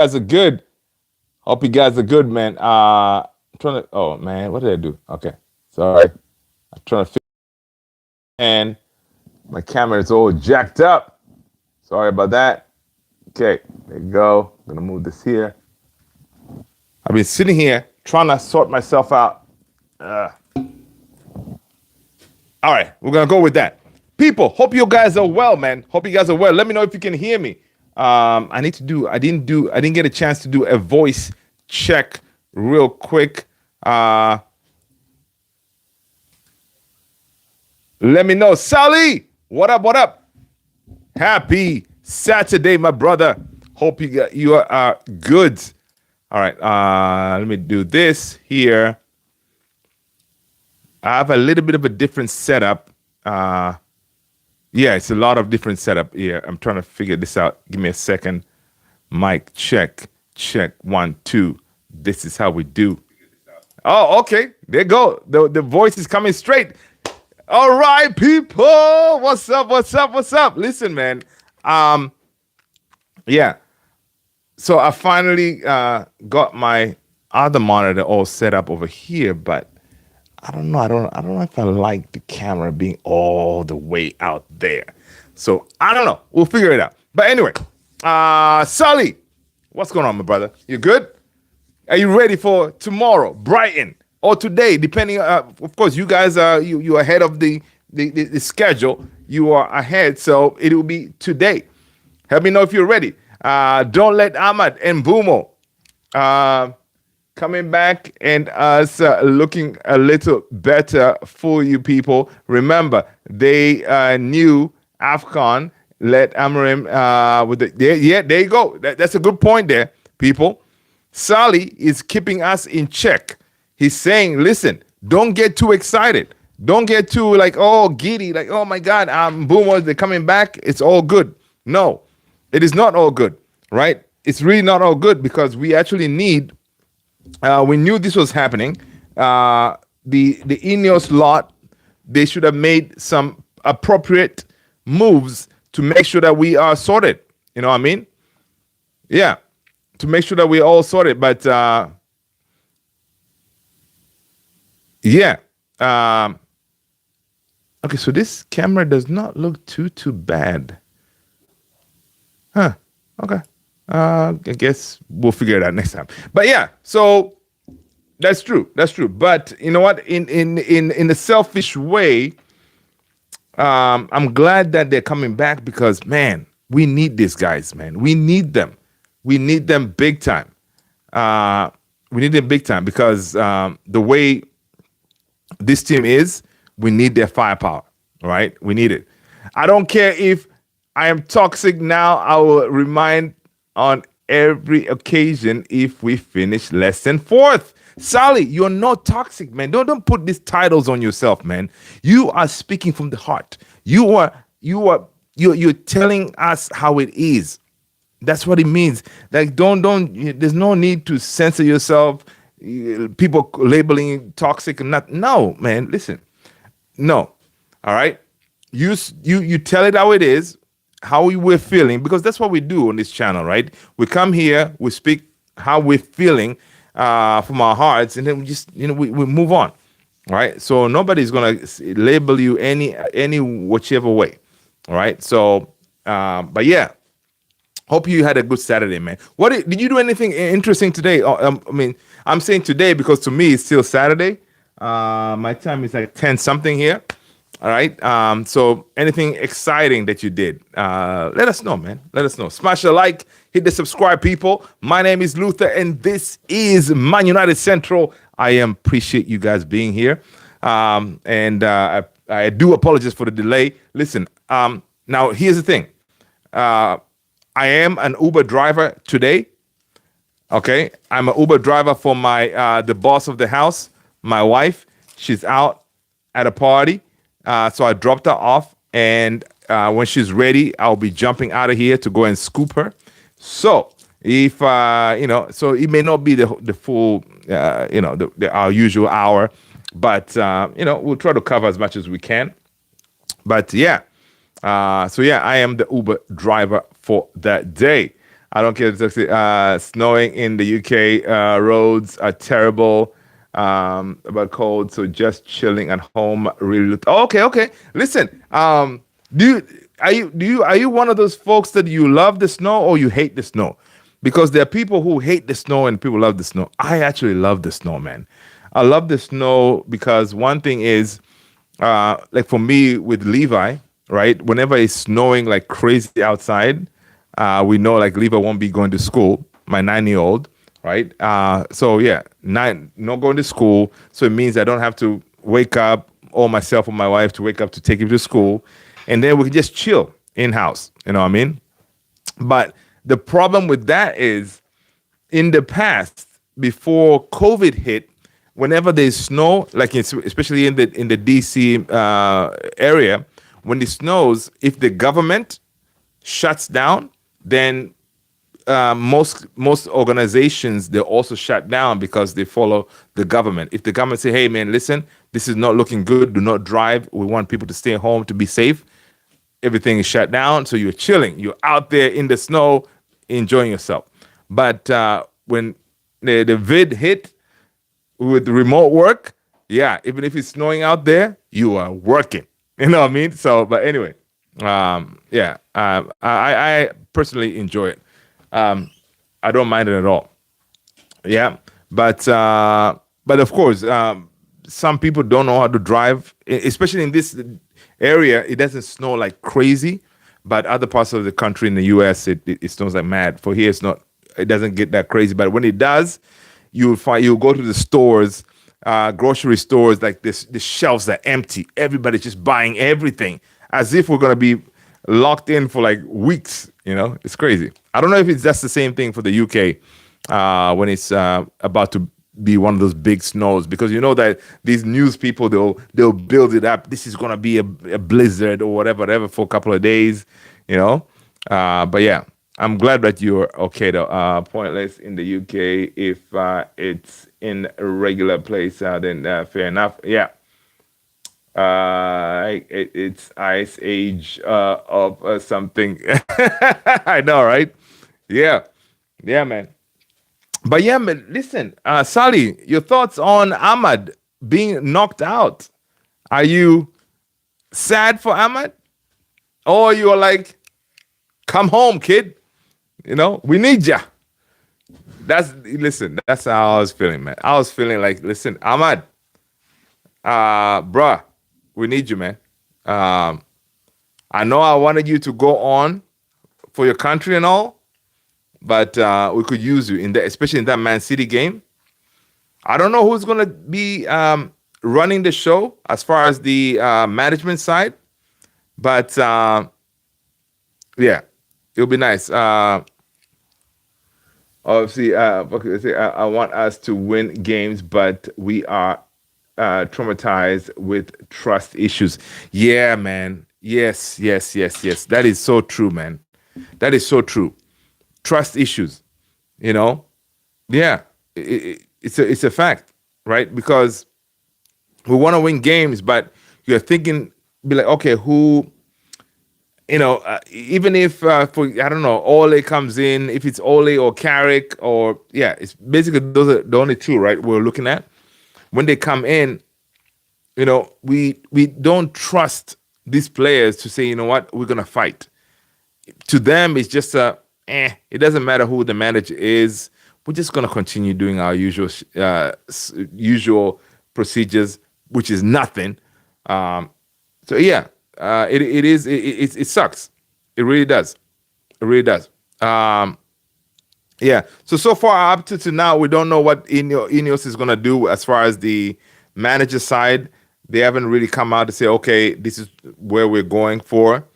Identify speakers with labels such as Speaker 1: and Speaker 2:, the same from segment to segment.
Speaker 1: Guys are good. Hope you guys are good, man. I'm trying to. Oh man, what did I do? Okay, sorry. I'm trying to. And my camera is all jacked up. Sorry about that. Okay, there you go. I'm gonna move this here. I've been sitting here trying to sort myself out. All right, we're gonna go with that. People, hope you guys are well, man. Hope you guys are well. Let me know if you can hear me. I need to do. I didn't get a chance to do a voice check real quick. Let me know, Sally. What up? What up? Happy Saturday, my brother. Hope you are good. All right. Let me do this here. I have a little bit of a different setup. Yeah, it's a lot of different setup here. I'm trying to figure this out. Give me a second. Mic check. Check 1, 2. This is how we do. Oh, okay. There you go. The voice is coming straight. All right, people. What's up? What's up? What's up? Listen, man. Yeah. So I finally got my other monitor all set up over here, but I don't know. I don't know if I like the camera being all the way out there. So I don't know. We'll figure it out. But anyway, Sully, what's going on, my brother? You good? Are you ready for tomorrow, Brighton, or today? Depending, of course, you guys are you ahead of the schedule. You are ahead, so it will be today. Help me know if you're ready. Don't let Ahmad and Mbeumo coming back and us looking a little better for you people. Remember, they knew AFCON let Amarim with the yeah. There you go. That's a good point there, people. Sally is keeping us in check. He's saying, listen, don't get too excited. Don't get too like, oh, giddy, like, oh my God, Mbeumo, they're coming back. It's all good. No, it is not all good, right? It's really not all good because we actually need, we knew this was happening. The Ineos lot, they should have made some appropriate moves to make sure that we are sorted. You know what I mean? Yeah, to make sure that we're all sorted. But yeah. Okay, so this camera does not look too bad. Huh. Okay. I guess we'll figure it out next time. But yeah, so that's true. That's true. But you know what? In a selfish way, I'm glad that they're coming back because man, we need these guys, man. We need them. We need them big time. We need them big time because the way this team is, we need their firepower, right? We need it. I don't care if I am toxic now. I will remind on every occasion if we finish less than fourth. Sally, you're not toxic, man. Don't put these titles on yourself, man. You are speaking from the heart. You're telling us how it is. That's what it means. Like don't there's no need to censor yourself. People labeling you toxic and not. No, man. Listen. No. All right. You tell it how it is, how we're feeling, because that's what we do on this channel, right? We come here, we speak how we're feeling from our hearts, and then we just we move on. All right. So nobody's gonna label you any whichever way. All right. So but yeah. Hope you had a good Saturday, man. Did you do anything interesting today? I mean, I'm saying today because to me it's still Saturday. My time is like 10 something here. All right. So anything exciting that you did, let us know, man. Let us know. Smash a like, hit the subscribe, people. My name is Luther, and this is Man United Central. I appreciate you guys being here. And I do apologize for the delay. Listen, now here's the thing. I am an Uber driver today. Okay, I'm an Uber driver for my the boss of the house, my wife. She's out at a party, so I dropped her off, and when she's ready, I'll be jumping out of here to go and scoop her. So if so it may not be the full, our usual hour, but we'll try to cover as much as we can. But yeah. So yeah, I am the Uber driver for that day. I don't care if it's snowing in the UK. Roads are terrible, but cold. So just chilling at home. Really. Oh, okay, okay. Listen. Do you are you one of those folks that you love the snow or you hate the snow? Because there are people who hate the snow and people love the snow. I actually love the snow, man. I love the snow because one thing is, like for me with Levi, right? Whenever it's snowing like crazy outside, we know like Levi won't be going to school. My 9-year old, right? So yeah, not going to school. So it means I don't have to wake up or myself or my wife to wake up to take him to school, and then we can just chill in house. You know what I mean? But the problem with that is in the past, before COVID hit, whenever there's snow, like especially in the DC area, when it snows, if the government shuts down, then most organizations they also shut down because they follow the government. If the government say, "Hey, man, listen, this is not looking good. Do not drive. We want people to stay home to be safe," everything is shut down. So you're chilling. You're out there in the snow, enjoying yourself. But when the vid hit with remote work, yeah, even if it's snowing out there, you are working. You know what I mean? So, but anyway, yeah, I personally enjoy it. I don't mind it at all. Yeah, but of course, some people don't know how to drive, especially in this area. It doesn't snow like crazy, but other parts of the country in the U.S. it snows like mad. For here, it's not. It doesn't get that crazy, but when it does, you'll go to the stores, grocery stores, like this. The shelves are empty. Everybody's just buying everything as if we're gonna be locked in for like weeks. You know, it's crazy. I don't know if it's just the same thing for the UK when it's about to be one of those big snows, because you know that these news people they'll build it up. This is gonna be a blizzard or whatever for a couple of days, you know. But yeah, I'm glad that you're okay though. Pointless in the UK if it's in a regular place, then fair enough. Yeah. It's ice age of something. I know, right? Yeah, yeah, man. But yeah, man, listen, Sally, your thoughts on Ahmad being knocked out? Are you sad for Ahmad, or you are like, come home, kid? You know, we need ya. That's how I was feeling, man. I was feeling like, listen, Ahmad, bruh, we need you, man. I know I wanted you to go on for your country and all, but we could use you in that, especially in that Man City game. I don't know who's gonna be running the show as far as the management side, but yeah, it'll be nice. Obviously, okay, I want us to win games, but we are traumatized with trust issues. Yeah, man. Yes, yes, yes, yes. That is so true, man. That is so true. Trust issues, you know? Yeah, it's a fact, right? Because we want to win games, but you're thinking, be like, okay, who, even if for I don't know, Ole comes in, if it's Ole or Carrick or yeah, it's basically those are the only two, right? We're looking at when they come in. We don't trust these players to say, you know what, we're gonna fight. To them, it's just it doesn't matter who the manager is. We're just gonna continue doing our usual procedures, which is nothing. So yeah, it sucks. It really does. It really does. Yeah. So far up to now, we don't know what Ineos is gonna do as far as the manager side. They haven't really come out to say, okay, this is where we're going for.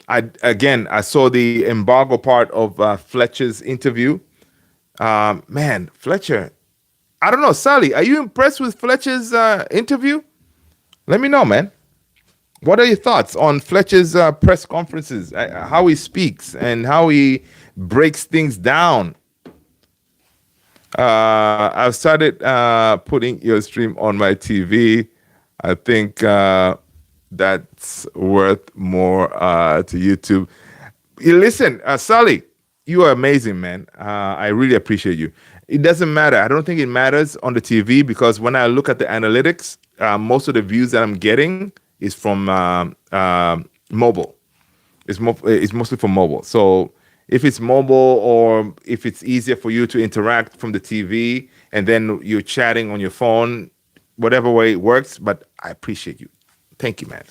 Speaker 1: I saw the embargo part of Fletcher's interview. Man, Fletcher, I don't know, Sally, are you impressed with Fletcher's interview? Let me know, man. What are your thoughts on Fletcher's press conferences, how he speaks and how he breaks things down? I've started putting your stream on my TV. I think that's worth more to YouTube. You listen, Sally, You are amazing, man. I really appreciate you. It doesn't matter. I don't think it matters on the TV because when I look at the analytics, most of the views that I'm getting is from mobile. It's mostly for mobile. So if it's mobile or if it's easier for you to interact from the TV and then you're chatting on your phone, whatever way it works. But I appreciate you. Thank you, man.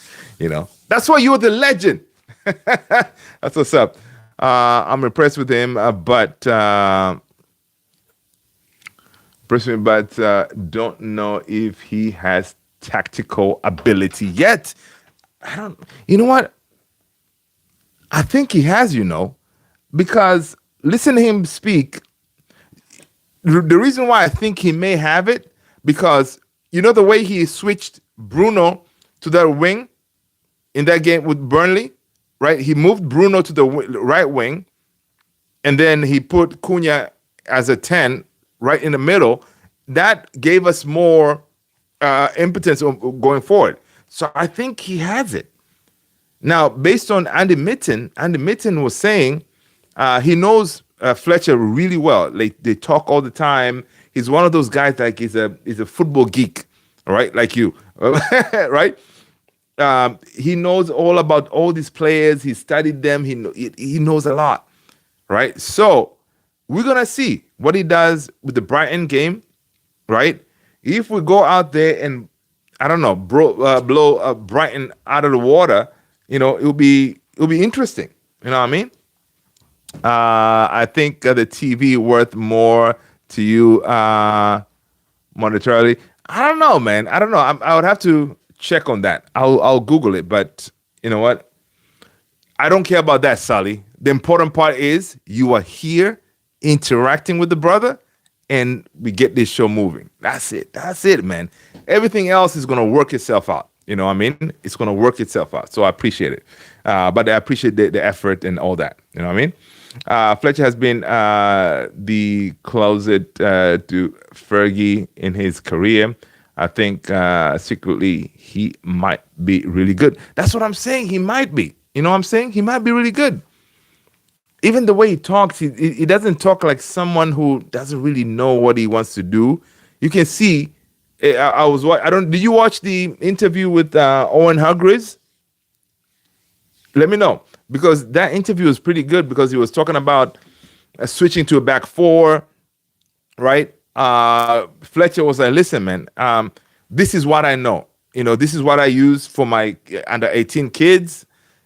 Speaker 1: That's why you're the legend. That's what's up. I'm impressed with him, but don't know if he has tactical ability yet. I don't. You know what? I think he has. Because listen to him speak. The reason why I think he may have it because the way he switched Bruno to that wing in that game with Burnley, right? He moved Bruno to the right wing, and then he put Cunha as a 10 right in the middle. That gave us more impotence going forward. So I think he has it. Now, based on Andy Mitten was saying he knows Fletcher really well. Like they talk all the time. He's one of those guys like he's a football geek, right? Like you, right? He knows all about all these players. He studied them. He knows a lot, right? So we're gonna see what he does with the Brighton game, right? If we go out there and I don't know, blow Brighton out of the water, it'll be interesting. You know what I mean? I think the TV worth more to you monetarily. I don't know, man. I don't know. I would have to check on that. I'll Google it. But you know what? I don't care about that, Sally. The important part is you are here interacting with the brother, and we get this show moving. That's it. That's it, man. Everything else is gonna work itself out. You know what I mean? It's gonna work itself out. So I appreciate it. But I appreciate the effort and all that. You know what I mean? Fletcher has been the closest to Fergie in his career. I think secretly he might be really good. That's what I'm saying. He might be. You know what I'm saying? He might be really good. Even the way he talks, he doesn't talk like someone who doesn't really know what he wants to do. You can see. Did you watch the interview with Owen Hargreaves? Let me know because that interview was pretty good because he was talking about switching to a back four, right? Fletcher was like, "Listen, man, this is what I know. This is what I use for my under 18 kids,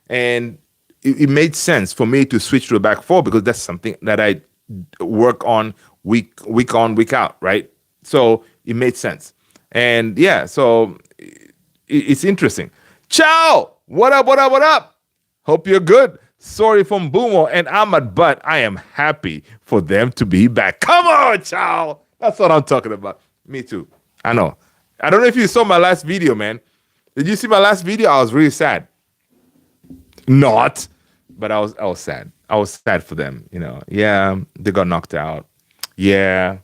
Speaker 1: and it made sense for me to switch to a back four because that's something that I work on week on, week out, right? So it made sense, and yeah, so it's interesting. Ciao, what up, what up, what up? Hope you're good. Sorry for Mbeumo and Ahmad, but I am happy for them to be back. Come on, ciao. That's what I'm talking about. Me too. I know. I don't know if you saw my last video, man. Did you see my last video? I was really sad. Not, but I was sad. I was sad for them. Yeah, they got knocked out. Yeah,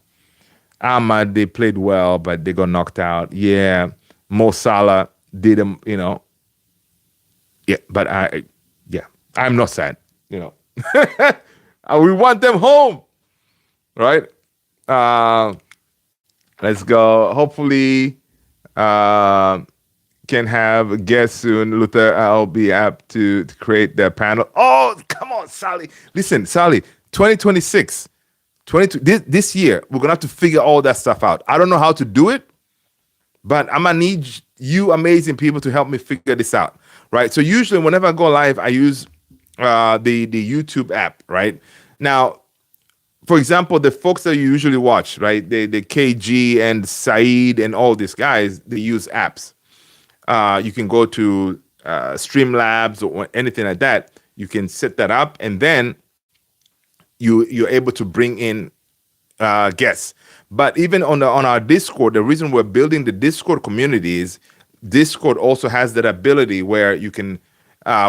Speaker 1: Ahmad, they played well, but they got knocked out. Yeah, Mo Salah did them. Yeah, but I'm not sad. We want them home, right? Let's go. Hopefully, can have a guest soon. Luther, I'll be apt to create the panel. Oh, come on, Sally. Listen, Sally, 2026, this year, we're going to have to figure all that stuff out. I don't know how to do it, but I'm going to need you amazing people to help me figure this out, right? So usually whenever I go live, I use the YouTube app, right? Now, for example, the folks that you usually watch, right? The KG and Saeed and all these guys, they use apps. You can go to Streamlabs or anything like that. You can set that up, and then you're able to bring in guests. But even on our Discord, the reason we're building the Discord community is Discord also has that ability where you can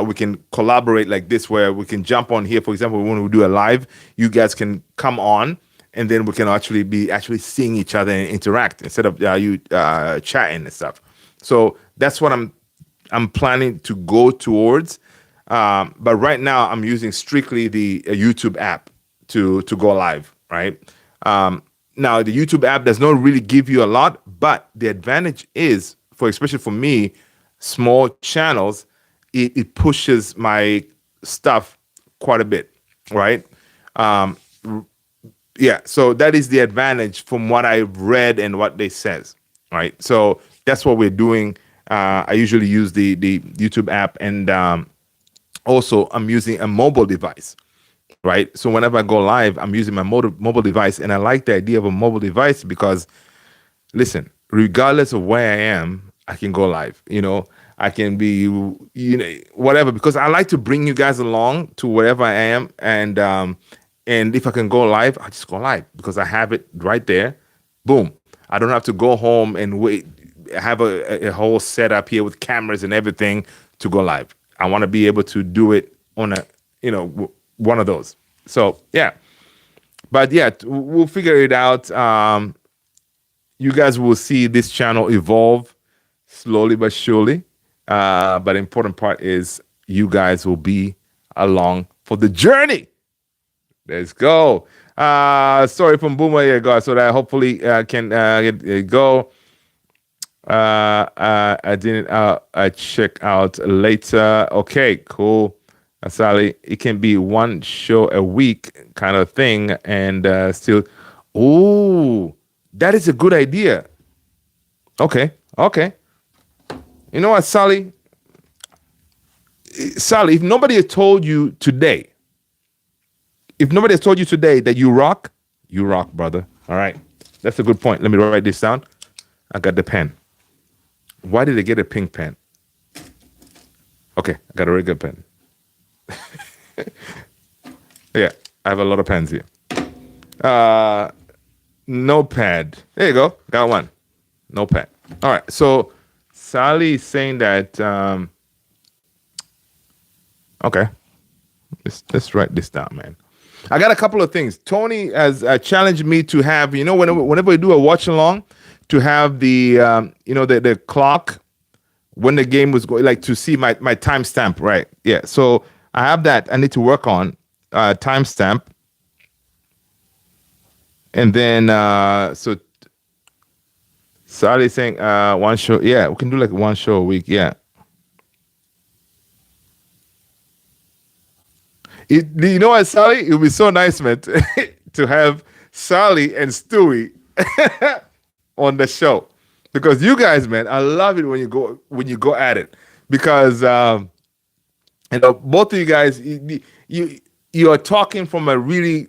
Speaker 1: we can collaborate like this, where we can jump on here. For example, when we do a live, you guys can come on, and then we can actually be seeing each other and interact instead of you chatting and stuff. So that's what I'm planning to go towards. But right now, I'm using strictly the YouTube app. to go live, right? Now the YouTube app does not really give you a lot, but the advantage is for especially for me, small channels, it pushes my stuff quite a bit, right? Um, yeah, so that is the advantage from what I've read and what they says, right? So that's what we're doing. I usually use the YouTube app, and also I'm using a mobile device, right? So whenever I go live, I'm using my mobile device, and I like the idea of a mobile device because, listen, regardless of where I am, I can go live. I can be, whatever, because I like to bring you guys along to wherever I am, and if I can go live, I just go live because I have it right there. Boom. I don't have to go home and wait, have a whole setup here with cameras and everything to go live. I want to be able to do it on one of those. So yeah, but yeah, we'll figure it out. You guys will see this channel evolve slowly but surely. But the important part is you guys will be along for the journey. Let's go. Story from Boomer here, guys, so that hopefully can go. I didn't check out later. Okay, cool. Sally, it can be one show a week kind of thing, and still. Oh, that is a good idea. Okay. You know what, Sally? Sally, if nobody has told you today that you rock, brother. All right. That's a good point. Let me write this down. I got the pen. Why did I get a pink pen? Okay, I got a really good pen. Yeah, I have a lot of pens here. Notepad. There you go. Got one. Notepad. All right. So Sally is saying that. Okay. Let's write this down, man. I got a couple of things. Tony has challenged me to have, whenever we do a watch along, to have the, the clock when the game was going, like to see my timestamp, right? Yeah. So I have that. I need to work on timestamp. And then, so Sally's saying one show. Yeah, we can do like one show a week. Yeah. You know what, Sally? It would be so nice, man, to have Sally and Stewie on the show, because you guys, man, I love it when you go at it, because both of you guys, you are talking from a really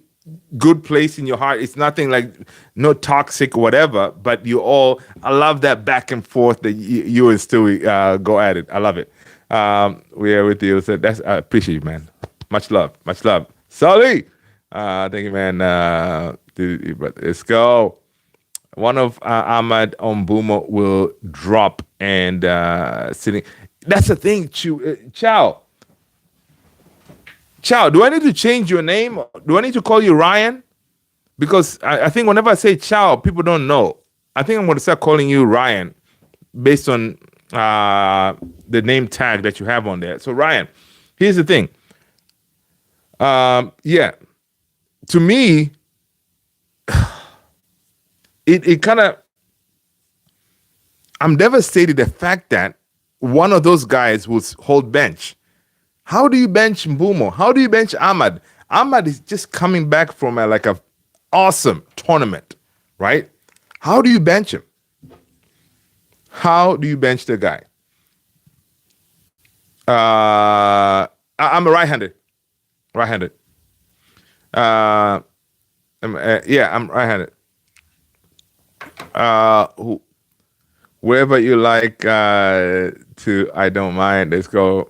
Speaker 1: good place in your heart. It's nothing like no toxic whatever, but I love that back and forth that you and Stewie go at it. I love it. We are with you. So I appreciate you, man. Much love. Sally, thank you, man. But let's go. One of Ahmad on Mbeumo will drop and sitting. That's the thing, Chow. Chow, do I need to change your name? Do I need to call you Ryan? Because I think whenever I say Chow, people don't know. I think I'm going to start calling you Ryan based on the name tag that you have on there. So Ryan, here's the thing. Yeah, to me, it kind of, I'm devastated the fact that one of those guys will hold bench. How do you bench Mbeumo? How do you bench Ahmad? Ahmad is just coming back from a awesome tournament, right? How do you bench him? How do you bench the guy? I'm a right-handed. Yeah, I'm right-handed. Wherever you like to, I don't mind. Let's go.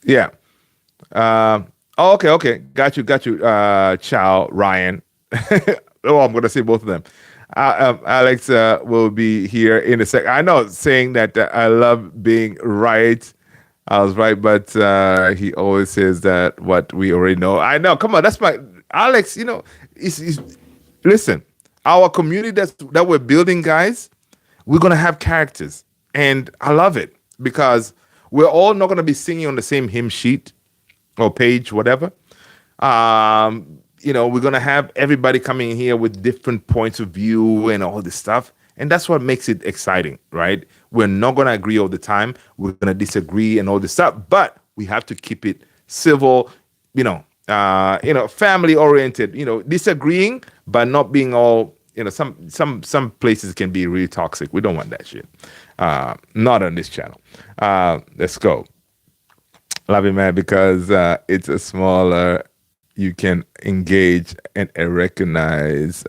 Speaker 1: Yeah. Okay. Got you. Chow, Ryan. Oh, I'm gonna say both of them. Alex will be here in a sec. I know, saying that I love being right. I was right, but he always says that what we already know. I know. Come on, that's my Alex. Listen, our community that we're building, guys. We're gonna have characters, and I love it because we're all not gonna be singing on the same hymn sheet or page, whatever. We're gonna have everybody coming in here with different points of view and all this stuff, and that's what makes it exciting, right? We're not gonna agree all the time. We're gonna disagree and all this stuff, but we have to keep it civil, family oriented. Disagreeing, but not being all. Some places can be really toxic. We don't want that shit. Not on this channel. Let's go. Love it, man, because it's a smaller. You can engage and recognize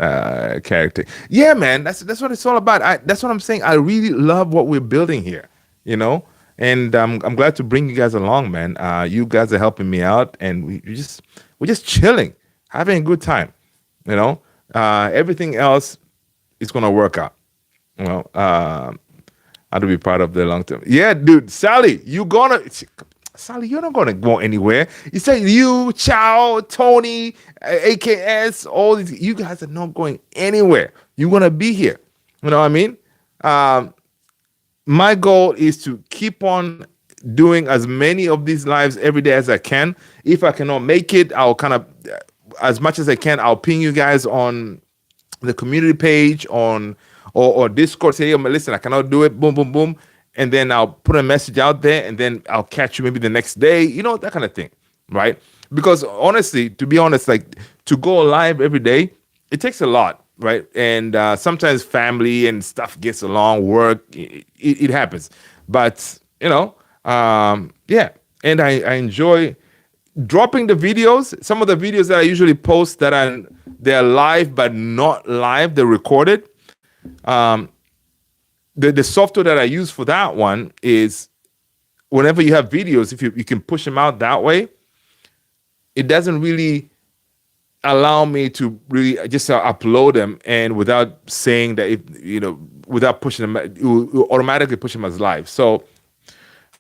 Speaker 1: character. Yeah, man, that's what it's all about. That's what I'm saying. I really love what we're building here, and I'm glad to bring you guys along, man. You guys are helping me out, and we're just chilling, having a good time. Everything else is gonna work out. How to be part of the long term. Yeah, dude, Sally, you're not gonna go anywhere. You say you, Chow, Tony, AKS, all these. You guys are not going anywhere. You're gonna be here. You know what I mean? My goal is to keep on doing as many of these lives every day as I can. If I cannot make it, I'll kind of, as much as I can, I'll ping you guys on the community page or Discord. Say, hey, listen, I cannot do it. Boom, boom, boom. And then I'll put a message out there, and then I'll catch you maybe the next day, that kind of thing, right? Because honestly, to be honest, like to go live every day, it takes a lot, right? And sometimes family and stuff gets along, work, it happens. But, yeah. And I enjoy dropping the videos. Some of the videos that I usually post they're live, but not live, they're recorded. The software that I use for that one is whenever you have videos, if you can push them out that way, it doesn't really allow me to really just upload them and without saying that, without pushing them, it will automatically push them as live. So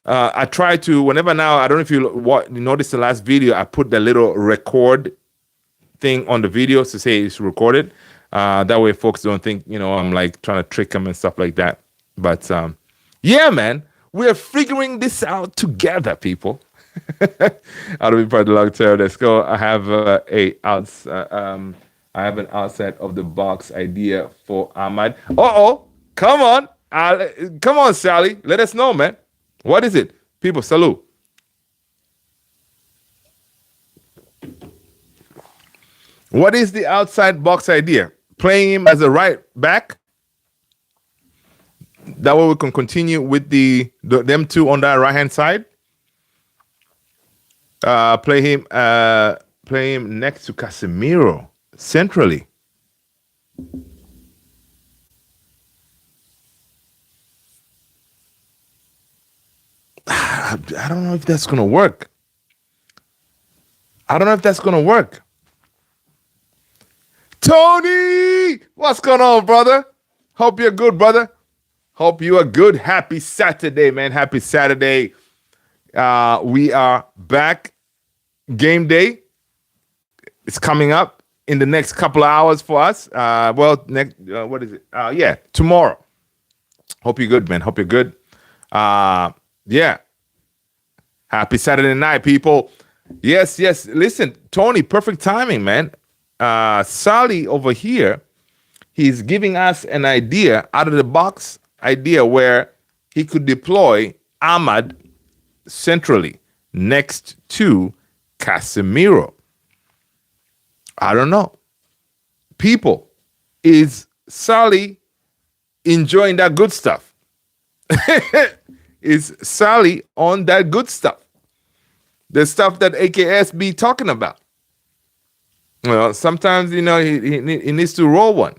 Speaker 1: I try to, whenever now, I don't know if you noticed the last video, I put the little record thing on the video to say it's recorded. That way folks don't think, I'm like trying to trick them and stuff like that. But yeah, man, we're figuring this out together, people. How to be part of the long term. Let's go. I have an outside of the box idea for Ahmad. Come on. Come on, Sally. Let us know, man. What is it? People, salute. What is the outside box idea? Playing him as a right back. That way we can continue with them two on that right hand side. Play him next to Casemiro centrally. I don't know if that's gonna work. Tony, what's going on, brother? Hope you're good, brother. Hope you are good. Happy Saturday, man. Happy Saturday. We are back. Game day. It's coming up in the next couple of hours for us. What is it? Yeah, tomorrow. Hope you're good, man. Hope you're good. Yeah. Happy Saturday night, people. Yes. Listen, Tony, perfect timing, man. Sally over here, he's giving us an idea, out of the box idea, where he could deploy Ahmad centrally next to Casemiro. I don't know. People, is Sally enjoying that good stuff? Is Sally on that good stuff? The stuff that AKS be talking about. Well, sometimes, he needs to roll one.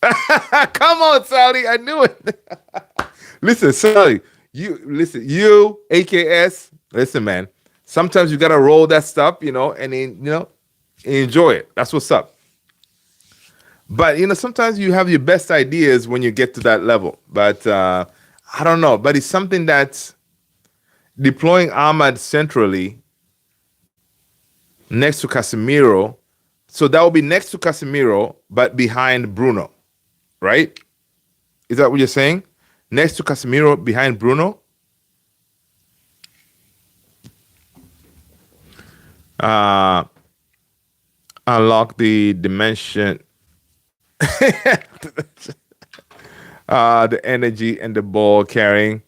Speaker 1: Come on, Sally. I knew it. Listen, Sally, you, AKS, listen, man. Sometimes you got to roll that stuff, and enjoy it. That's what's up. But, sometimes you have your best ideas when you get to that level. But I don't know. But it's something that's deploying Ahmad centrally next to Casemiro. So that will be next to Casemiro, but behind Bruno, right? Is that what you're saying? next to Casemiro, behind Bruno. Uh, Unlock the dimension, the energy and the ball carrying.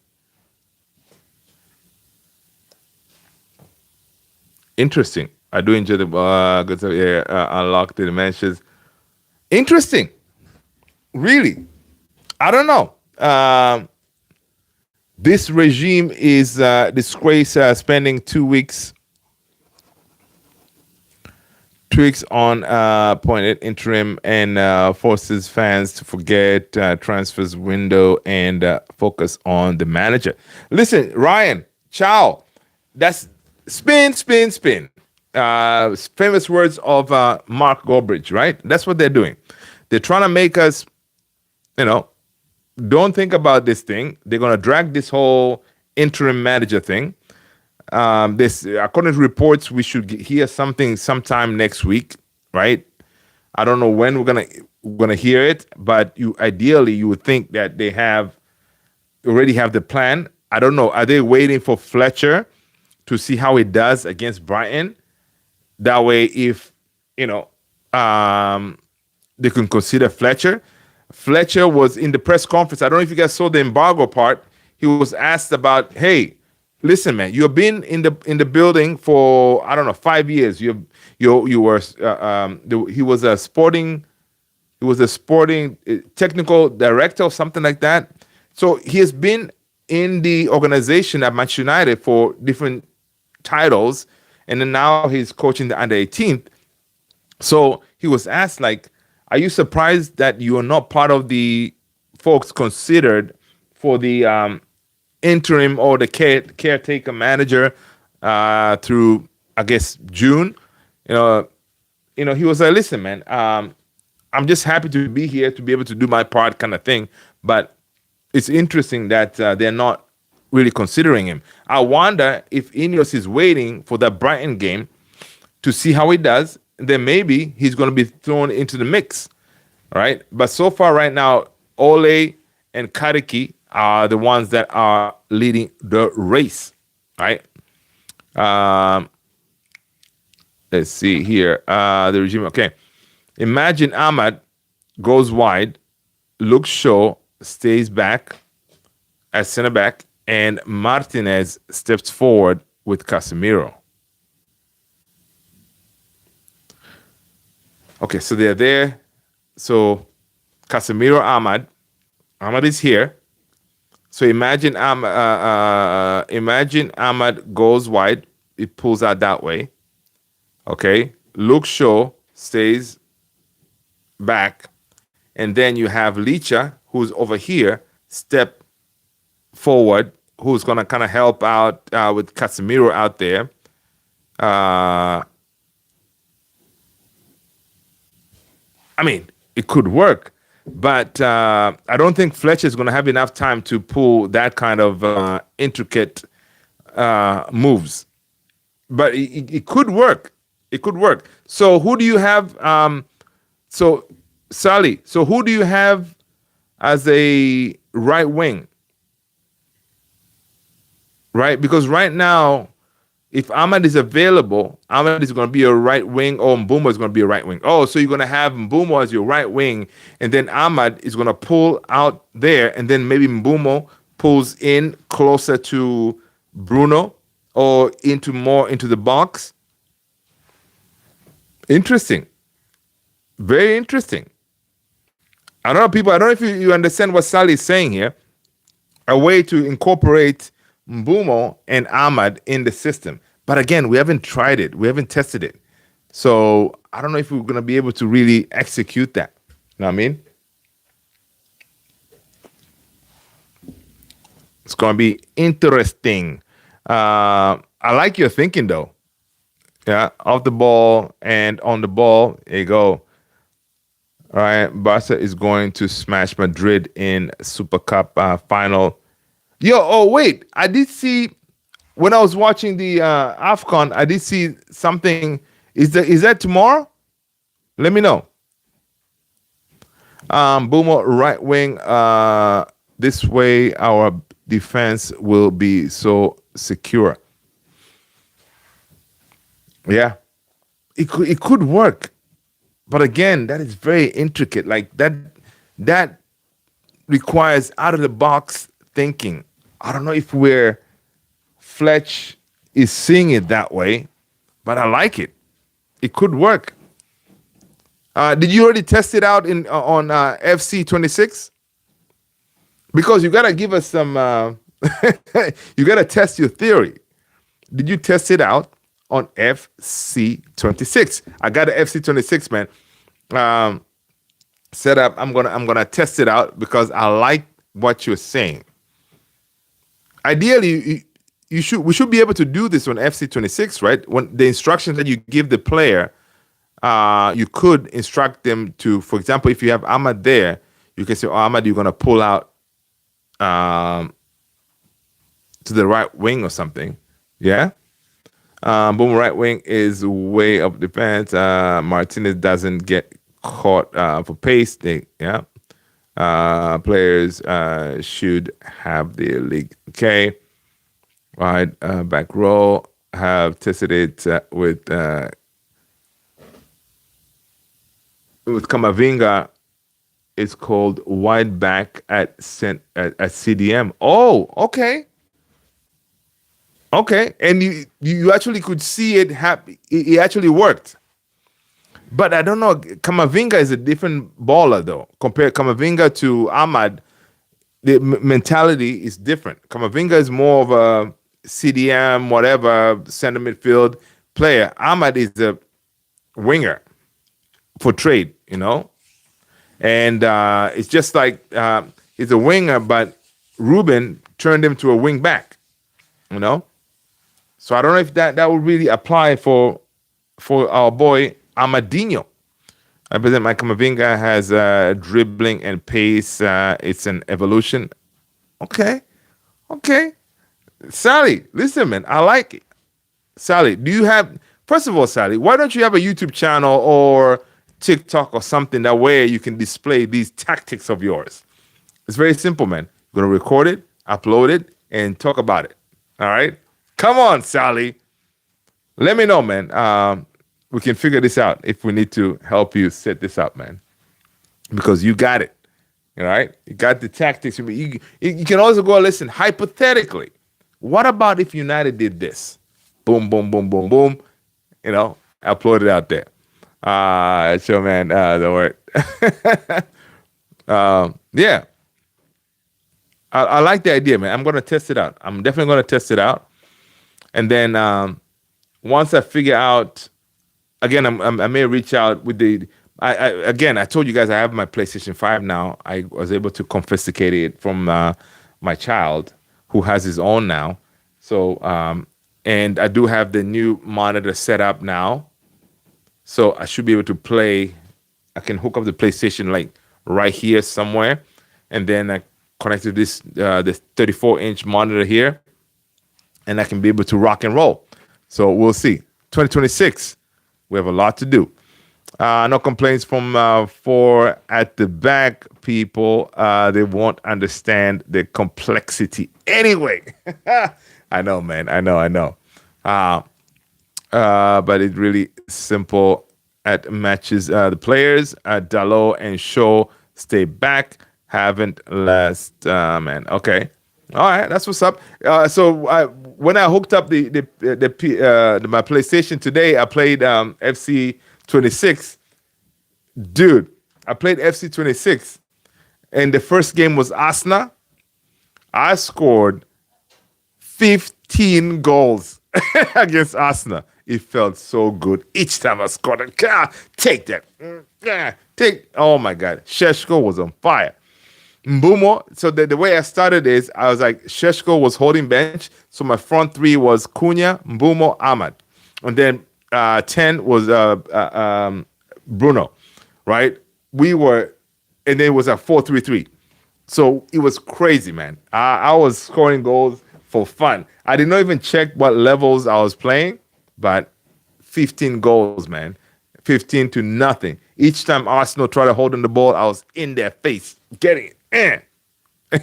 Speaker 1: Interesting. I do enjoy the good stuff. Yeah, unlock the dimensions. Interesting. Really. I don't know. This regime is disgrace spending 2 weeks tweaks on appointed interim and forces fans to forget transfers window and focus on the manager. Listen, Ryan, ciao. That's spin, spin, spin. Famous words of Mark Gorbridge, right? That's what they're doing. They're trying to make us, you know, don't think about this thing. They're going to drag this whole interim manager thing. This, according to reports, we should hear something sometime next week, right? I don't know when we're gonna hear it, but ideally you would think that they already have the plan. I don't know. Are they waiting for Fletcher to see how it does against Brighton? That way, if you know, they can consider Fletcher. Fletcher was in the press conference. I don't know if you guys saw the embargo part. He was asked about, hey, listen, man, you've been in the building for, I don't know, 5 years. You were he was a sporting technical director or something like that. So he has been in the organization at Manchester United for different titles, and then now he's coaching the under 18th. So he was asked, like, are you surprised that you are not part of the folks considered for the interim or the caretaker manager through, I guess, June? He was like, listen, man, I'm just happy to be here to be able to do my part, kind of thing. But it's interesting that they're not really considering him. I wonder if Ineos is waiting for that Brighton game to see how he does. Then maybe he's going to be thrown into the mix, right? But so far, right now, Ole and Kariki are the ones that are leading the race, right? Let's see here. The regime. Okay. Imagine Ahmad goes wide, Luke Shaw stays back as center back, and Martinez steps forward with Casemiro. Okay, so they're there. So Casemiro, Ahmad is here. So imagine Ahmad goes wide. It pulls out that way. Okay, Luke Shaw stays back, and then you have Licha, who's over here, step forward, who's gonna kind of help out with Casemiro out there. I mean, it could work, but I don't think Fletcher is going to have enough time to pull that kind of intricate moves. But it could work. It could work. So who do you have? So Sally. So who do you have as a right wing? Right, because right now, if Ahmad is available, Ahmad is going to be a right wing, or Mbeumo is going to be a right wing. Oh, so you're going to have Mbeumo as your right wing, and then Ahmad is going to pull out there, and then maybe Mbeumo pulls in closer to Bruno or more into the box. Interesting. Very interesting. I don't know, people. I don't know if you understand what Sally is saying here. A way to incorporate Mbeumo and Ahmad in the system. But again, we haven't tried it. We haven't tested it. So I don't know if we're going to be able to really execute that. You know what I mean? It's going to be interesting. I like your thinking, though. Yeah, off the ball and on the ball. There you go. All right, Barca is going to smash Madrid in Super Cup final. Wait, I did see when I was watching the AFCON, I did see something. Is that tomorrow? Let me know. Mbeumo right wing. This way, our defense will be so secure. Yeah, it could work, but again, that is very intricate. Like that requires out of the box thinking. I don't know if we're Fletch is seeing it that way, but I like it. It could work. Did you already test it out in on FC26? Because you gotta give us some. You gotta test your theory. Did you test it out on FC26? I got an FC26, man. Set up. I'm gonna test it out because I like what you're saying. Ideally, we should be able to do this on FC26, right? When the instructions that you give the player, you could instruct them to, for example, if you have Ahmad there, you can say, "Oh, Ahmad, you're gonna pull out to the right wing or something." Yeah. Boom, right wing is way up defense. Martinez doesn't get caught for pace. Yeah. Players should have their league. Okay. Right. Back row have tested it with Kamavinga. It's called wide back at CDM. Oh, okay. Okay, and you actually could see it happen. It actually worked, but I don't know. Kamavinga is a different baller though. Compare Kamavinga to Ahmad, the mentality is different. Kamavinga is more of a CDM, whatever center midfield player. Ahmad is a winger for trade, and it's just like he's a winger, but Ruben turned him to a wing back, you know. So I don't know if that would really apply for our boy Amadinho. I believe my Kamavinga has dribbling and pace. It's an evolution. Okay. Sally, listen, man, I like it. Sally, first of all, Sally, why don't you have a YouTube channel or TikTok or something that way you can display these tactics of yours? It's very simple, man. You're going to record it, upload it, and talk about it. All right? Come on, Sally. Let me know, man. We can figure this out if we need to help you set this up, man. Because you got it. All right? You got the tactics. You can also go listen. Hypothetically, what about if United did this? Boom, boom, boom, boom, boom. Upload it out there. So, man, the word. Yeah. I like the idea, man. I'm going to test it out. I'm definitely going to test it out. And then once I figure out, again, I may reach out with I told you guys I have my PlayStation 5 now. I was able to confiscate it from my child who has his own now. So, and I do have the new monitor set up now. So I should be able to play. I can hook up the PlayStation like right here somewhere. And then I connect to this 34-inch monitor here. And I can be able to rock and roll. So we'll see. 2026, we have a lot to do. No complaints from 4 at the back people. They won't understand the complexity anyway. I know, man. I know. But it's really simple. At matches, the players, Dalot and Shaw stay back. Haven't last, man. Okay. All right, that's what's up. So when I hooked up my PlayStation today, I played FC26. Dude, I played FC26, and the first game was Arsenal. I scored 15 goals against Arsenal. It felt so good each time I scored. Take that. Oh my God, Sheshko was on fire. Mbeumo, so the way I started is I was like, Sheshko was holding bench. So my front three was Cunha, Mbeumo, Ahmad. And then 10 was Bruno, right? And then it was a 4-3-3. So it was crazy, man. I was scoring goals for fun. I did not even check what levels I was playing, but 15 goals, man. 15-0. Each time Arsenal tried to hold on the ball, I was in their face, getting it.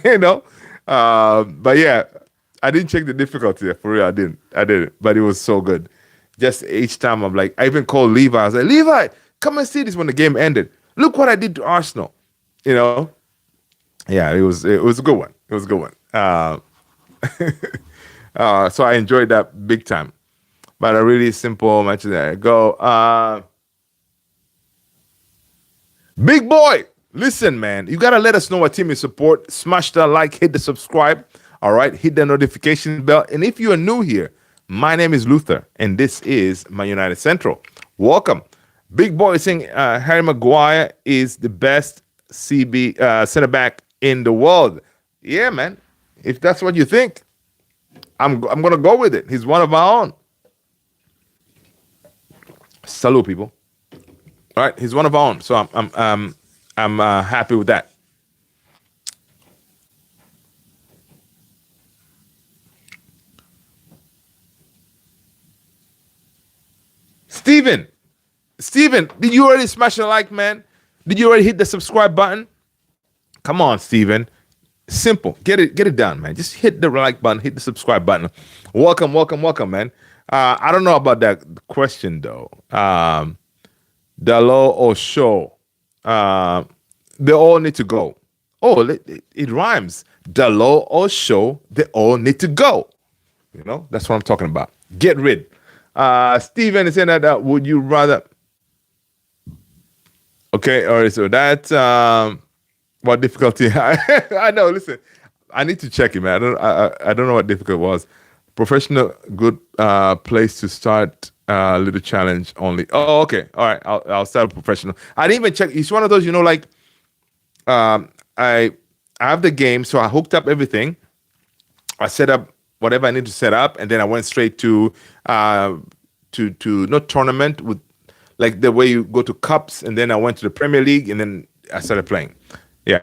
Speaker 1: you know. But yeah, I didn't check the difficulty for real. I didn't. But it was so good. Just each time I'm like, I even called Levi. I was like, Levi, come and see this when the game ended. Look what I did to Arsenal. You know. Yeah, it was a good one. It was a good one. So I enjoyed that big time. But a really simple match there. Go. Big boy, listen, man. You gotta let us know what team you support. Smash that like, hit the subscribe. All right, hit the notification bell. And if you are new here, my name is Luther, and this is Man United Central. Welcome. Big boy is saying Harry Maguire is the best CB center back in the world. Yeah, man. If that's what you think, I'm gonna go with it. He's one of our own. Salute, people. All right, he's one of our own, so I'm happy with that. Steven, Steven, did you already smash the like, man? Did you already hit the subscribe button? Come on, Steven. Simple. Get it done, man. Just hit the like button, hit the subscribe button. Welcome, welcome, welcome, man. I don't know about that question though. Dalo or show. They all need to go. Oh, it rhymes. Dalo or show, they all need to go. You know, that's what I'm talking about. Get rid. Steven is saying that would you rather? Okay, all right. So that's what difficulty? I know. Listen, I need to check it, man. I don't know what difficult was. Professional, good place to start. Little challenge only. Oh, okay. All right. I'll start with professional. I didn't even check. It's one of those, you know, like I have the game, so I hooked up everything. I set up whatever I need to set up, and then I went straight to not tournament with like the way you go to cups, and then I went to the Premier League, and then I started playing. Yeah.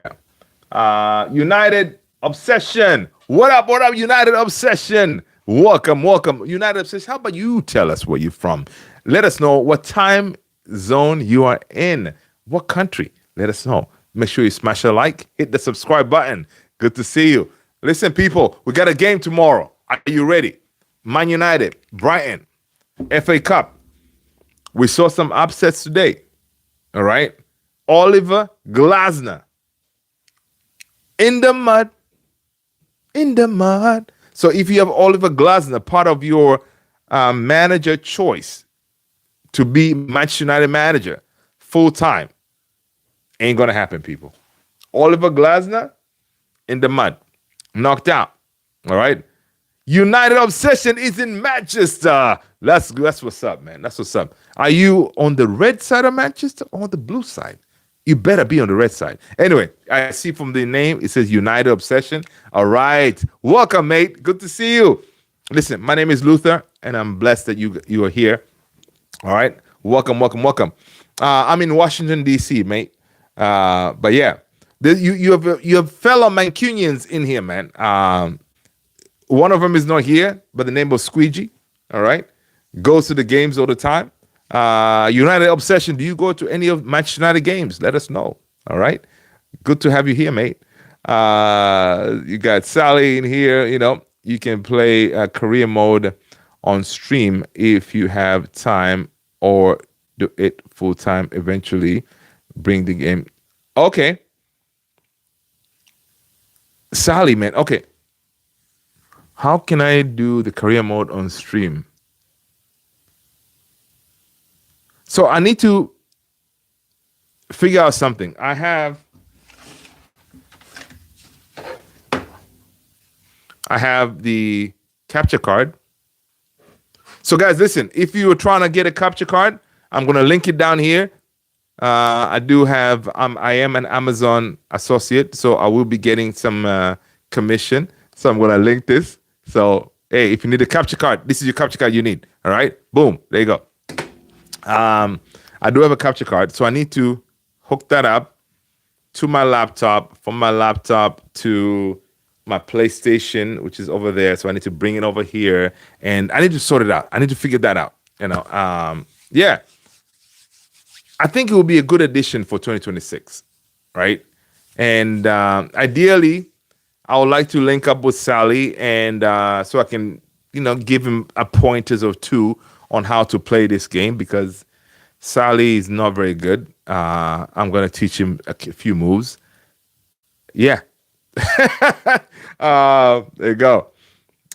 Speaker 1: United Obsession. What up? What up, United Obsession? Welcome, welcome. United Obsession. How about you tell us where you're from? Let us know what time zone you are in. What country? Let us know. Make sure you smash a like, hit the subscribe button. Good to see you. Listen, people, we got a game tomorrow. Are you ready? Man United, Brighton, FA Cup. We saw some upsets today. All right. Oliver Glasner. In the mud. In the mud. So if you have Oliver Glasner, part of your manager choice to be Manchester United manager full time, ain't going to happen, people. Oliver Glasner in the mud. Knocked out. All right. United Obsession is in Manchester. That's what's up, man. That's what's up. Are you on the red side of Manchester or on the blue side? You better be on the red side. Anyway, I see from the name, it says United Obsession. All right. Welcome, mate. Good to see you. Listen, my name is Luther, and I'm blessed that you are here. All right. Welcome, welcome, welcome. I'm in Washington, D.C., mate. But yeah, you have fellow Mancunians in here, man. One of them is not here, but the name of Squeegee. All right. Goes to the games all the time. United Obsession, do you go to any of Manchester United games? Let us know. All right. Good to have you here, mate. You got Sally in here. You know, you can play career mode on stream if you have time, or do it full time eventually. Bring the game. Okay. Sally, man. Okay. How can I do the career mode on stream? So I need to figure out something. I have the capture card. So guys, listen, if you are trying to get a capture card, I'm going to link it down here. I do have, I am an Amazon associate, so I will be getting some commission. So I'm going to link this. So, hey, if you need a capture card, this is your capture card you need. All right. Boom. There you go. I do have a capture card, so I need to hook that up to my laptop, from my laptop to my PlayStation, which is over there. So I need to bring it over here, and I need to sort it out. I need to figure that out. You know, yeah. I think it will be a good addition for 2026, right? And ideally, I would like to link up with Sally, and so I can, give him a pointers or two on how to play this game because Sally is not very good. I'm gonna teach him a few moves. Yeah. There you go.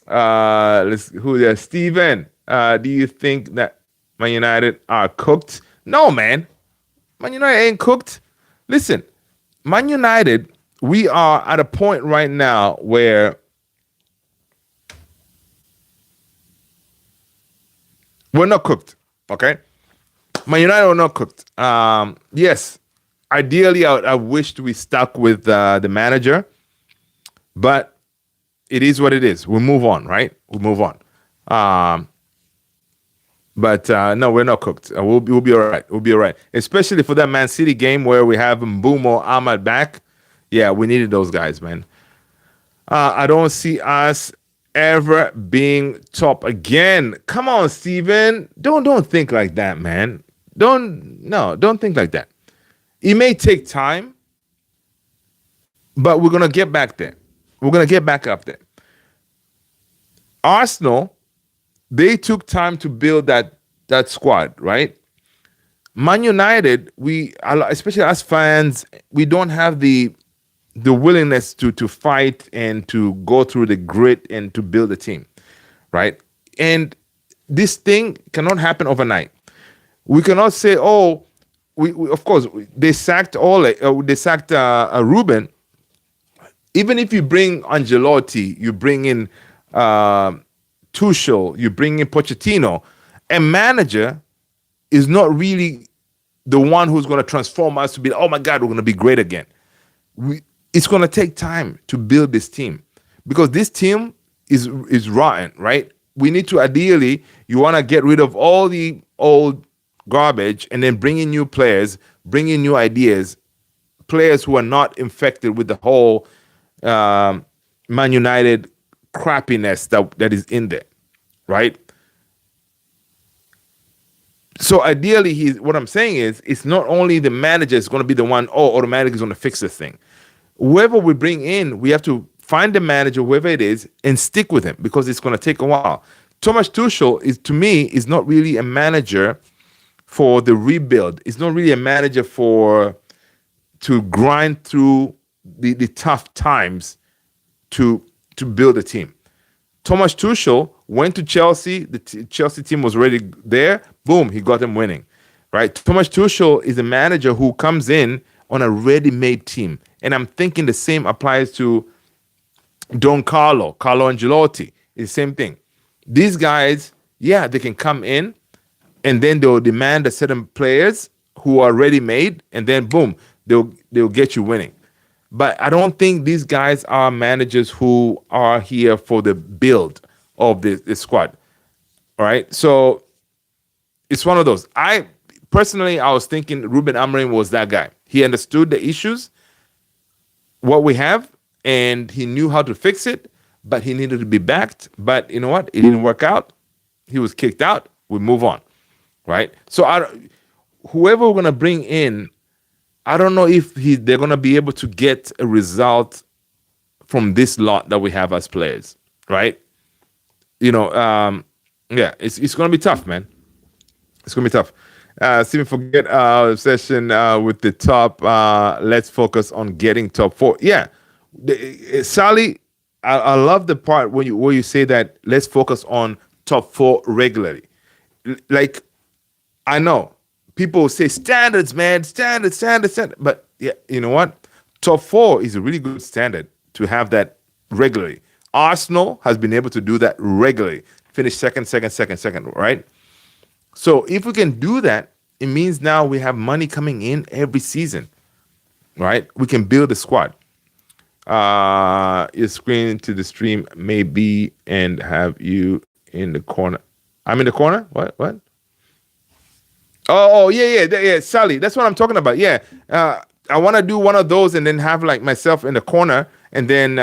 Speaker 1: Let's who there? Steven. Do you think that Man United are cooked? No, man. Man United ain't cooked. Listen, Man United, we are at a point right now where we're not cooked. Okay, Man United are not cooked. Yes, ideally, I wished we stuck with the manager, but it is what it is. We move on, right? We move on. Um, but no, we're not cooked. We'll be all right. We'll be all right. Especially for that Man City game where we have Mbeumo Ahmad back. Yeah, we needed those guys, man. I don't see us ever being top again. Come on, Steven. Don't think like that, man. Don't think like that. It may take time, but we're gonna get back there. We're gonna get back up there. Arsenal, they took time to build that squad, right? Man United, we especially as fans, we don't have the willingness to fight and to go through the grit and to build a team, right? And this thing cannot happen overnight. We cannot say, oh, we of course they sacked Ole, they sacked Ruben. Even if you bring Angelotti, you bring in Tuchel, you bring in Pochettino, a manager is not really the one who's going to transform us to be, oh my God, we're going to be great again. It's going to take time to build this team because this team is rotten, right? We need to ideally, you want to get rid of all the old garbage and then bring in new players, bring in new ideas, players who are not infected with the whole Man United crappiness that is in there, right? So ideally, what I'm saying is, it's not only the manager is going to be the one, automatically is going to fix this thing. Whoever we bring in, we have to find the manager, whoever it is, and stick with him because it's going to take a while. Thomas Tuchel to me, is not really a manager for the rebuild. It's not really a manager to grind through the tough times to build a team. Thomas Tuchel went to Chelsea. The Chelsea team was already there. Boom, he got them winning, right? Thomas Tuchel is a manager who comes in on a ready-made team. And I'm thinking the same applies to Carlo Ancelotti. It's the same thing. These guys, yeah, they can come in and then they'll demand a certain players who are ready-made, and then boom, they'll get you winning. But I don't think these guys are managers who are here for the build of the squad. All right. So it's one of those. I was thinking Ruben Amorim was that guy. He understood the issues, what we have, and he knew how to fix it, but he needed to be backed. But you know what? It didn't work out. He was kicked out. We move on. Right. So whoever we're going to bring in, I don't know if they're going to be able to get a result from this lot that we have as players, right? Yeah, it's going to be tough, man. It's going to be tough. Steven, forget our session with the top. Let's focus on getting top 4. Yeah, Sally, I love the part where you say that let's focus on top 4 regularly. Like, I know people say standards, man, standard. But yeah, you know what? Top 4 is a really good standard to have that regularly. Arsenal has been able to do that regularly. Finish second, right? So if we can do that, it means now we have money coming in every season, right? We can build a squad. Your screen to the stream maybe and have you in the corner. I'm in the corner? What? Oh, yeah, Sally. That's what I'm talking about. Yeah. I want to do one of those and then have like myself in the corner and then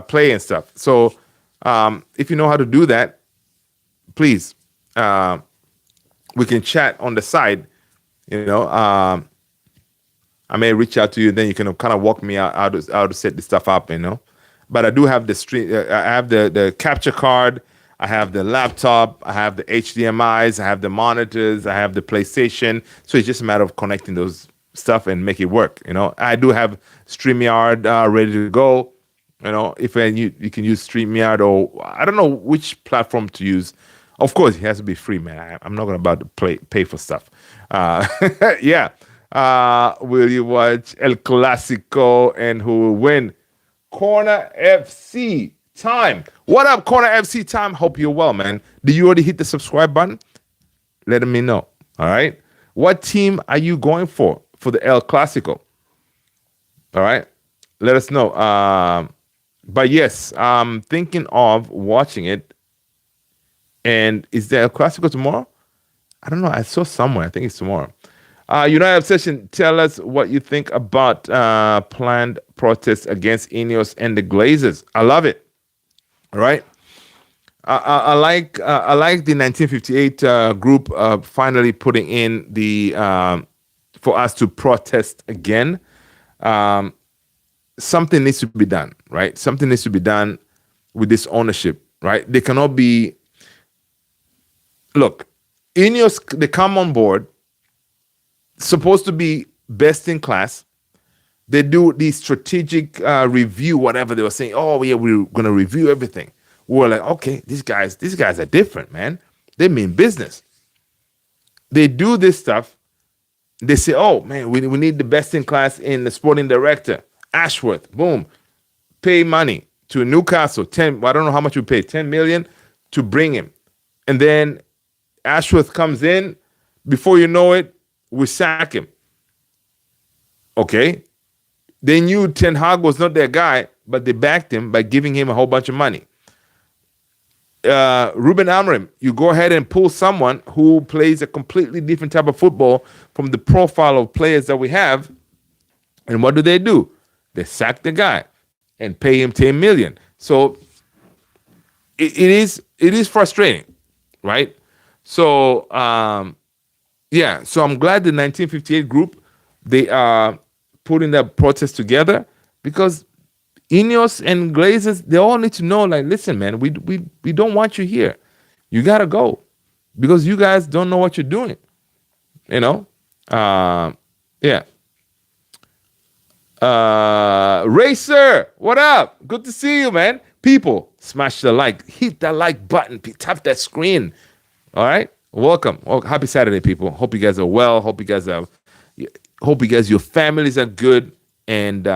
Speaker 1: play and stuff. So if you know how to do that, please, we can chat on the side. I may reach out to you, then you can kind of walk me out how to set this stuff up, but I do have the stream. I have the capture card. I have the laptop. I have the HDMI's. I have the monitors. I have the PlayStation. So it's just a matter of connecting those stuff and make it work. I do have StreamYard ready to go. If you can use StreamYard, or I don't know which platform to use. Of course, it has to be free, man. I'm not gonna about to pay for stuff. Uh, yeah. Will you watch El Clasico and who will win? Corner FC time. What up, Corner FC time? Hope you're well, man. Did you already hit the subscribe button? Let me know. All right. What team are you going for the El Clasico? All right. Let us know. But yes, I'm thinking of watching it. And is there El Clasico tomorrow? I don't know. I saw somewhere. I think it's tomorrow. United Obsession, tell us what you think about planned protests against Ineos and the Glazers. I love it. All right. I like the 1958 group finally putting in the for us to protest again. Something needs to be done, right? Something needs to be done with this ownership, right? They cannot be. Look, Ineos, they come on board, supposed to be best in class. They do the strategic review, whatever they were saying. Oh yeah, we're gonna review everything. We're like, okay, these guys are different, man. They mean business. They do this stuff. They say, oh man, we need the best in class in the sporting director, Ashworth. Boom, pay money to Newcastle. I don't know how much we pay, 10 million to bring him, and then Ashworth comes in. Before you know it, we sack him. Okay, they knew Ten Hag was not their guy, but they backed him by giving him a whole bunch of money. Ruben Amorim, you go ahead and pull someone who plays a completely different type of football from the profile of players that we have, and what do? They sack the guy and pay him 10 million. So it is frustrating, right? So yeah, so I'm glad the 1958 group, they are putting that protest together, because Ineos and Glazers, they all need to know, like, listen, man, we don't want you here. You gotta go, because you guys don't know what you're doing. Yeah. Racer, what up? Good to see you, man. People, smash the like, hit that like button, tap that screen. All right, welcome. Well, happy Saturday, people. Hope you guys are well. Hope you guys, your families are good. And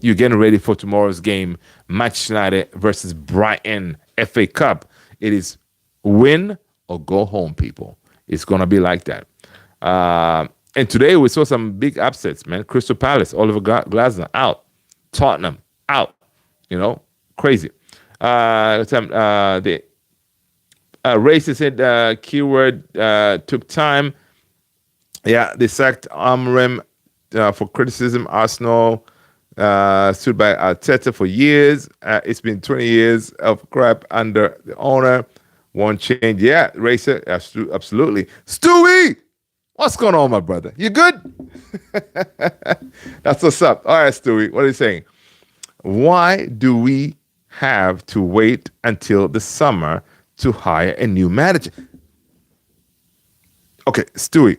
Speaker 1: you're getting ready for tomorrow's game, Manchester United versus Brighton FA Cup. It is win or go home, people. It's going to be like that. And today we saw some big upsets, man. Crystal Palace, Oliver Glasner out. Tottenham out. Crazy. The racist said keyword took time. Yeah, they sacked Amorim for criticism. Arsenal stood by Arteta for years. It's been 20 years of crap under the owner. Won't change. Yeah, Racer, absolutely. Stewie, what's going on, my brother? You good? That's what's up. All right, Stewie, what are you saying? Why do we have to wait until the summer to hire a new manager? Okay, Stewie,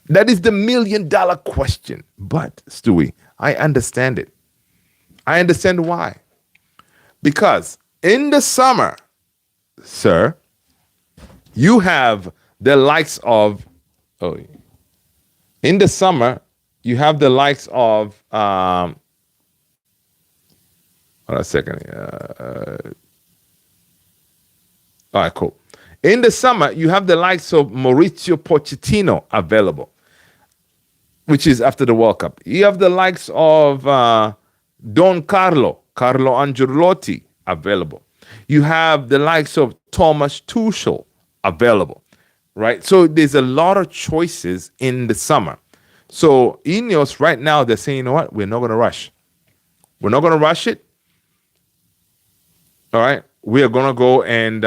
Speaker 1: that is the $1 million question. But, Stewie, I understand it. I understand why. Because in the summer, sir, you have the likes of, in the summer, you have the likes of, hold on a second. All right, cool. In the summer, you have the likes of Mauricio Pochettino available, which is after the World Cup. You have the likes of Carlo Ancelotti available. You have the likes of Thomas Tuchel available, right? So there's a lot of choices in the summer. So Ineos right now, they're saying, you know what? We're not going to rush. We're not going to rush it. All right? We are going to go and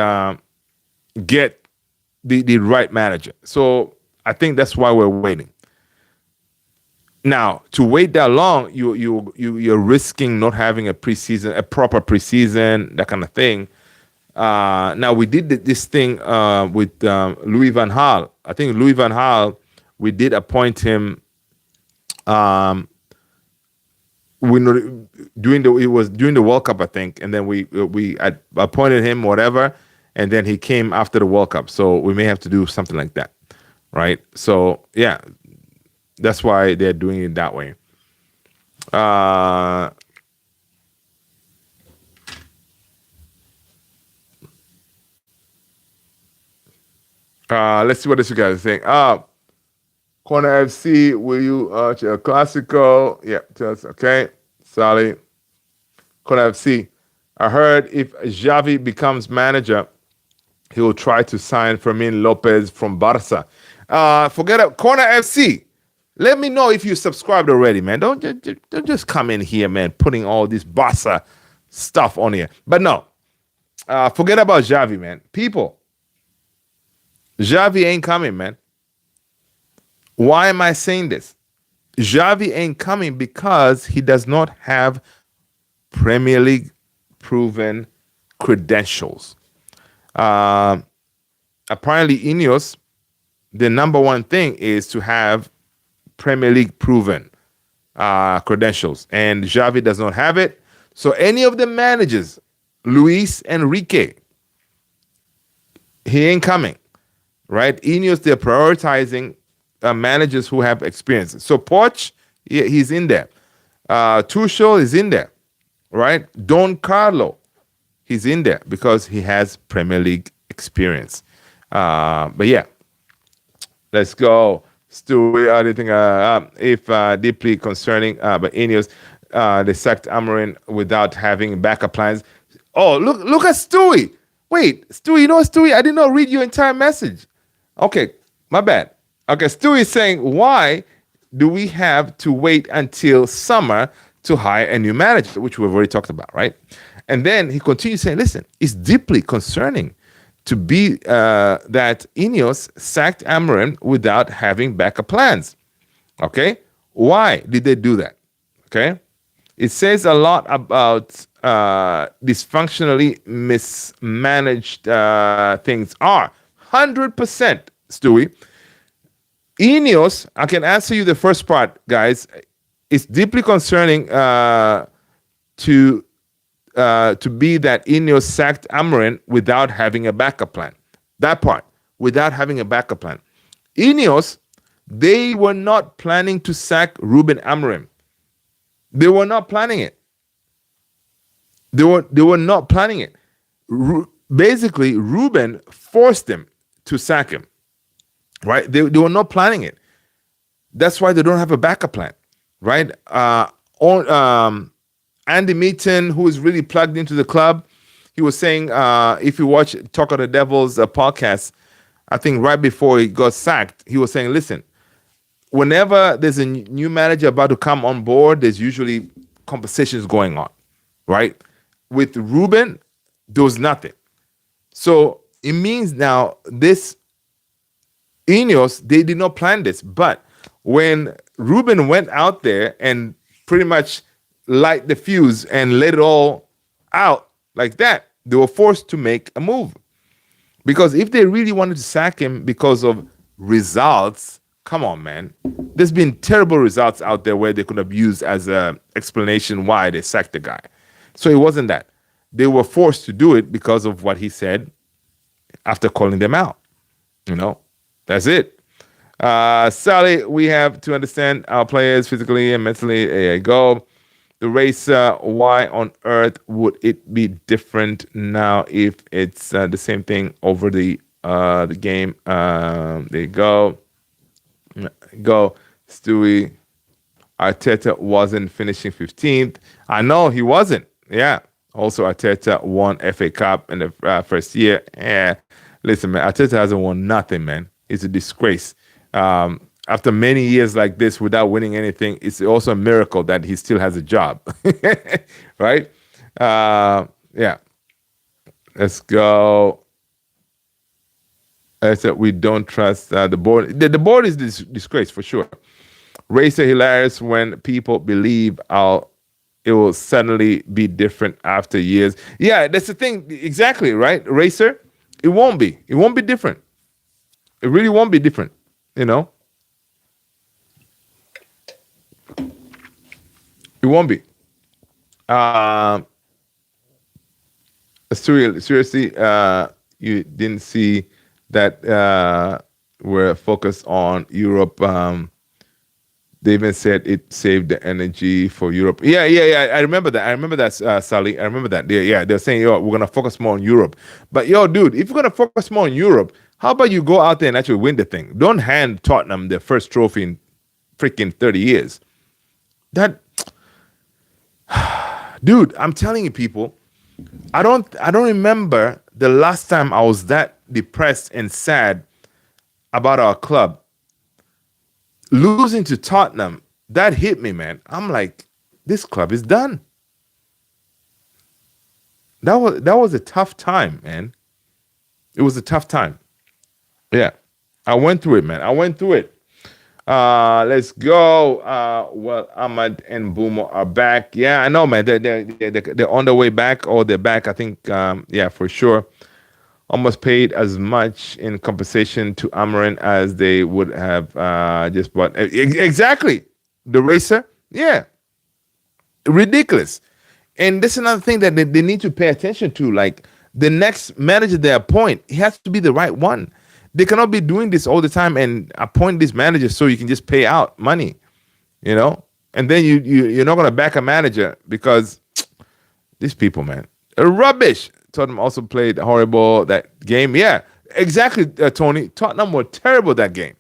Speaker 1: get the right manager. So I think that's why we're waiting. Now, to wait that long, you're risking not having a proper preseason, that kind of thing. Now we did this thing with Louis van Gaal. I think Louis van Gaal, we did appoint him. Um, we during the it was during the World Cup, I think, and then we appointed him, whatever, and then he came after the World Cup. So we may have to do something like that, right? So yeah, that's why they're doing it that way. Uh, let's see what else you guys think. Corner FC, will you Classico? Yeah, just okay. Sally. Corner FC. I heard if Xavi becomes manager, he will try to sign Fermin Lopez from Barca. Forget it. Corner FC. Let me know if you subscribed already, man. Don't just come in here, man, putting all this Barca stuff on here. But no, forget about Xavi, man. People, Xavi ain't coming, man. Why am I saying this? Xavi ain't coming because he does not have Premier League proven credentials. Apparently, Ineos, the number one thing is to have Premier League proven credentials, and Xavi does not have it. So any of the managers, Luis Enrique, he ain't coming, right? Ineos, they're prioritizing managers who have experience. So Poch, he's in there. Tuchel is in there, right? Don Carlo, he's in there because he has Premier League experience. But yeah, let's go. Stu, anything if deeply concerning, but Ineos, they sacked Amorim without having backup plans. Oh, look at Stewie. Wait, Stewie, you know what, Stewie? I did not read your entire message. Okay, my bad. Okay, Stewie is saying, why do we have to wait until summer to hire a new manager, which we've already talked about, right? And then he continues saying, listen, it's deeply concerning to be that Ineos sacked Amorim without having backup plans. Okay? Why did they do that? Okay? It says a lot about dysfunctionally mismanaged things are. 100%, Stewie. Ineos, I can answer you the first part, guys. It's deeply concerning to be that Ineos sacked Amorim without having a backup plan. That part, without having a backup plan. Ineos, they were not planning to sack Ruben Amorim. They were not planning it. They were not planning it. Basically, Ruben forced them to sack him. Right? They were not planning it. That's why they don't have a backup plan. Right? Andy Meaton, who is really plugged into the club, he was saying, if you watch Talk of the Devils podcast, I think right before he got sacked, he was saying, listen, whenever there's a new manager about to come on board, there's usually conversations going on, right? With Ruben, there was nothing. So it means now this Ineos, they did not plan this. But when Ruben went out there and pretty much light the fuse and let it all out like that, they were forced to make a move. Because if they really wanted to sack him because of results, come on, man. There's been terrible results out there where they could have used as an explanation why they sacked the guy. So it wasn't that. They were forced to do it because of what he said after calling them out. You know, that's it. Sally, we have to understand our players physically and mentally. There you go. The race, why on earth would it be different now if it's the same thing over the game? There you go. Go, Stewie. Arteta wasn't finishing 15th. I know he wasn't. Yeah. Also, Arteta won FA Cup in the first year. Yeah. Listen, man, Arteta hasn't won nothing, man. It's a disgrace. After many years like this without winning anything, it's also a miracle that he still has a job. Right? Yeah. Let's go. I said we don't trust the board. The board is disgrace for sure. Racer hilarious when people believe it will suddenly be different after years. Yeah, that's the thing. Exactly, right? Racer, it won't be. It won't be different. It really won't be different. You know, it won't be. Um, seriously, you didn't see that we're focused on Europe. They even said it saved the energy for Europe. Yeah. I remember that. Sally. I remember that. Yeah, they're saying, yo, we're gonna focus more on Europe. But yo, dude, if you're gonna focus more on Europe, how about you go out there and actually win the thing? Don't hand Tottenham their first trophy in freaking 30 years. That, dude, I'm telling you, people, I don't remember the last time I was that depressed and sad about our club. Losing to Tottenham, that hit me, man. I'm like, this club is done. That was a tough time, man. It was a tough time. Yeah. I went through it, man. I went through it. Let's go. Well, Ahmad and Mbeumo are back. Yeah, I know, man. They're on their way back, or they're back. I think, yeah, for sure. Almost paid as much in compensation to Amarin as they would have just bought. Exactly. The racer. Yeah. Ridiculous. And this is another thing that they need to pay attention to. Like, the next manager they appoint, he has to be the right one. They cannot be doing this all the time and appoint this manager so you can just pay out money, you know? And then you're not going to back a manager because these people, man, are rubbish. Tottenham also played horrible that game. Yeah, exactly, Tony. Tottenham were terrible that game.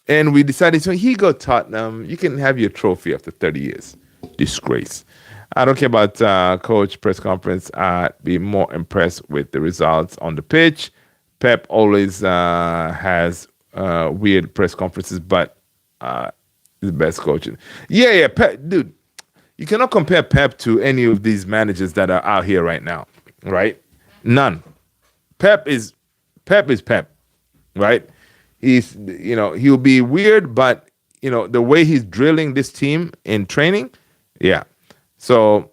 Speaker 1: And we decided, so here you go, Tottenham. You can have your trophy after 30 years. Disgrace. I don't care about coach press conference. I'd be more impressed with the results on the pitch. Pep always has weird press conferences, but he's the best coach. Yeah, Pep, dude. You cannot compare Pep to any of these managers that are out here right now, right? None. Pep is Pep, right? He'll be weird, but the way he's drilling this team in training, yeah. So,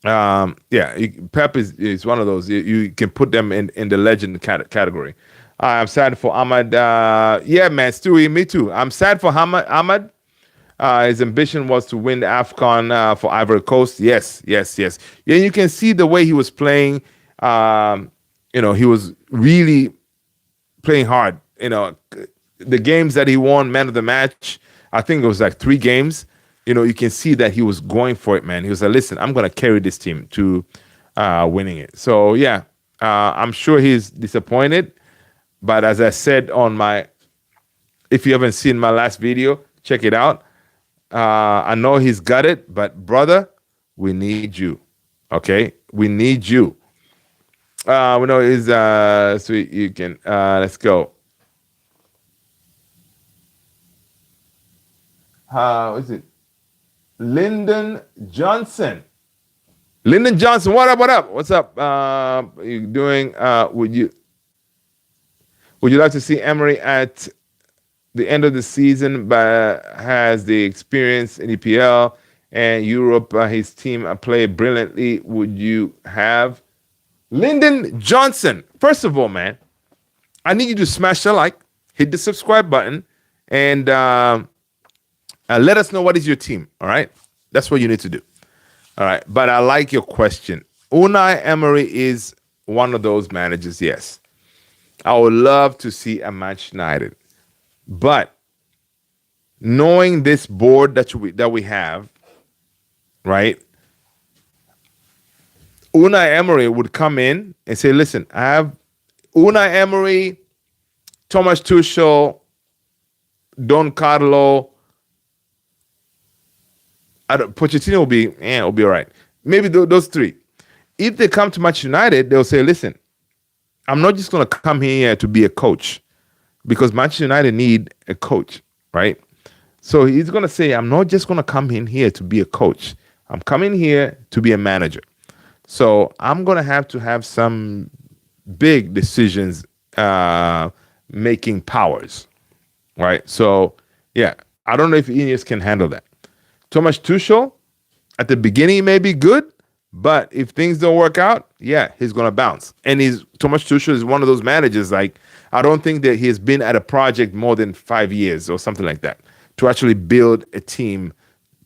Speaker 1: yeah, Pep is one of those. You can put them in the legend category. I'm sad for Ahmad. Yeah, man, Stewie, me too. I'm sad for Ahmad. His ambition was to win the AFCON for Ivory Coast. Yes. And you can see the way he was playing. He was really playing hard. The games that he won, man of the match, I think it was like 3 games. You can see that he was going for it, man. He was like, listen, I'm going to carry this team to winning it. So, yeah, I'm sure he's disappointed. But as I said if you haven't seen my last video, check it out. I know he's got it, but brother, we need you. Okay? We need you. We know is so you can let's go. How is it? Lyndon Johnson. What up? What's up? You doing? Would you like to see Emery at the end of the season, but has the experience in EPL and Europe? His team play brilliantly. Would you have Lyndon Johnson? First of all, man, I need you to smash the like, hit the subscribe button, and let us know what is your team. All right, that's what you need to do. All right, but I like your question. Unai Emery is one of those managers. Yes, I would love to see a Manchester United, but knowing this board that we have, right? Unai Emery would come in and say, "Listen, I have Unai Emery, Thomas Tuchel, Don Carlo." Pochettino will be all right. Maybe those 3. If they come to Manchester United, they'll say, listen, I'm not just going to come here to be a coach, because Manchester United need a coach, right? So he's going to say, I'm not just going to come in here to be a coach. I'm coming here to be a manager. So I'm going to have some big decisions making powers, right? So, yeah. I don't know if Ineos can handle that. Thomas Tuchel, at the beginning, he may be good, but if things don't work out, yeah, he's gonna bounce. And Thomas Tuchel is one of those managers. Like, I don't think that he has been at a project more than 5 years or something like that to actually build a team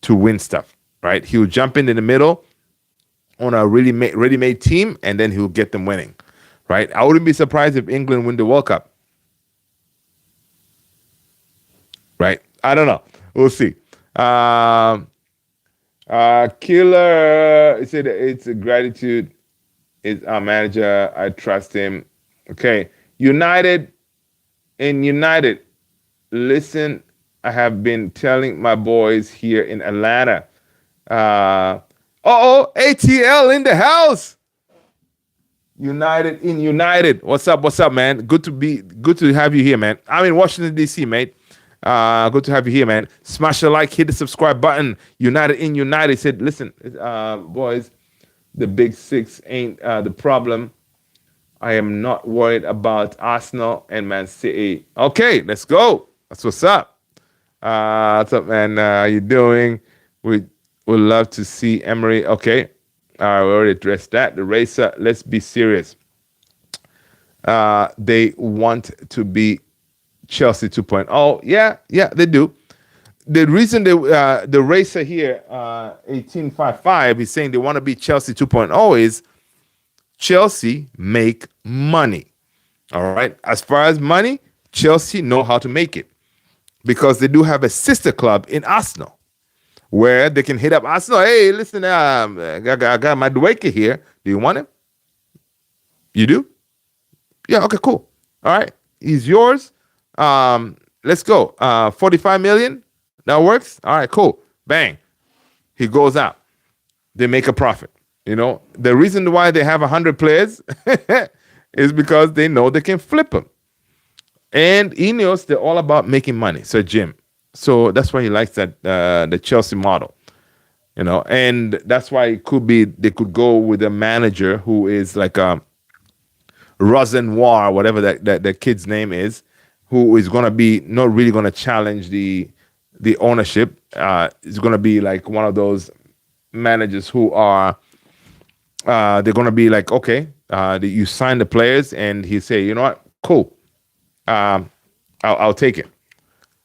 Speaker 1: to win stuff. Right? He'll jump in the middle on a really ready-made team, and then he'll get them winning. Right? I wouldn't be surprised if England win the World Cup. Right? I don't know. We'll see. Killer, he said it's a gratitude. Is our manager. I trust him. Okay. United. Listen, I have been telling my boys here in Atlanta. ATL in the house. United. What's up, man? Good to have you here, man. I'm in Washington, D.C., mate. Good to have you here, man. Smash the like, hit the subscribe button. United said, listen, boys, the big six ain't the problem. I am not worried about Arsenal and Man City. Okay, let's go. That's what's up. What's up, man? How you doing? We would love to see Emery. Okay. We already addressed that. The racer, let's be serious. They want to be Chelsea 2.0. Yeah, they do. The reason the racer here, 1855, is saying they want to be Chelsea 2.0 is Chelsea make money. All right. As far as money, Chelsea know how to make it because they do have a sister club in Arsenal where they can hit up Arsenal. Hey, listen, I got my Dweke here. Do you want him? You do? Yeah. Okay, cool. All right. He's yours. Let's go. 45 million. That works. All right, cool. Bang. He goes out. They make a profit. The reason why they have 100 players is because they know they can flip them. And Ineos, they're all about making money. So Jim. So that's why he likes that the Chelsea model. And that's why it could be they could go with a manager who is like a Rosenwar, whatever that kid's name is, who is going to be not really going to challenge the ownership. Is going to be like one of those managers who are they're going to be like, okay, you sign the players, and he say, you know what, cool, I'll take it.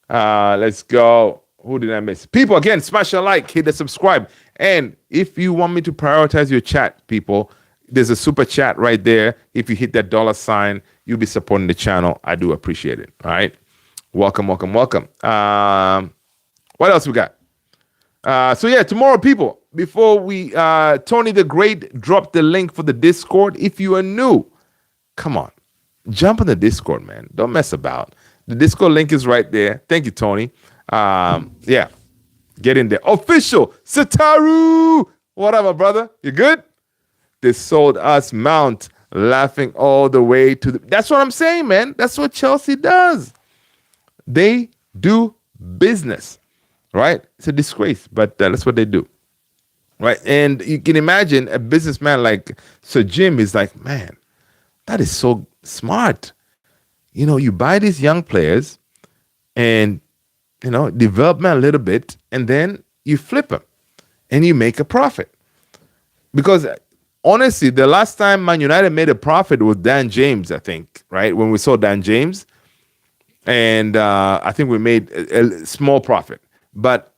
Speaker 1: Let's go. Who did I miss? People, again, smash a like, hit the subscribe, and if you want me to prioritize your chat, people, there's a super chat right there. If you hit that $sign, you'll be supporting the channel. I do appreciate it. All right. Welcome. What else we got? So yeah, tomorrow, people, before we, Tony the Great dropped the link for the Discord. If you are new, come on, jump on the Discord, man. Don't mess about. The Discord link is right there. Thank you, Tony. Yeah, get in there. Official Sataru. What up, my brother? You good? They sold us Mount, laughing all the way to the... That's what I'm saying, man. That's what Chelsea does. They do business, right? It's a disgrace, but that's what they do, right? And you can imagine a businessman like Sir Jim is like, man, that is so smart. You buy these young players and, develop them a little bit, and then you flip them and you make a profit. Because honestly, the last time Man United made a profit was Dan James, I think, right? When we saw Dan James. And I think we made a small profit. But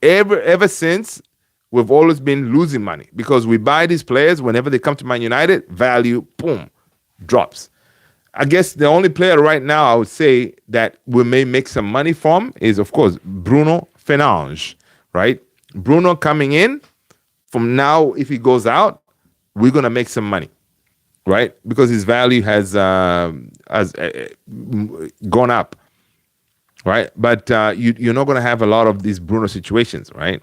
Speaker 1: ever since, we've always been losing money because we buy these players. Whenever they come to Man United, value, boom, drops. I guess the only player right now I would say that we may make some money from is, of course, Bruno Fernandes, right? Bruno coming in, from now, if he goes out, we're going to make some money, right? Because his value has gone up, right? But you're not going to have a lot of these Bruno situations, right?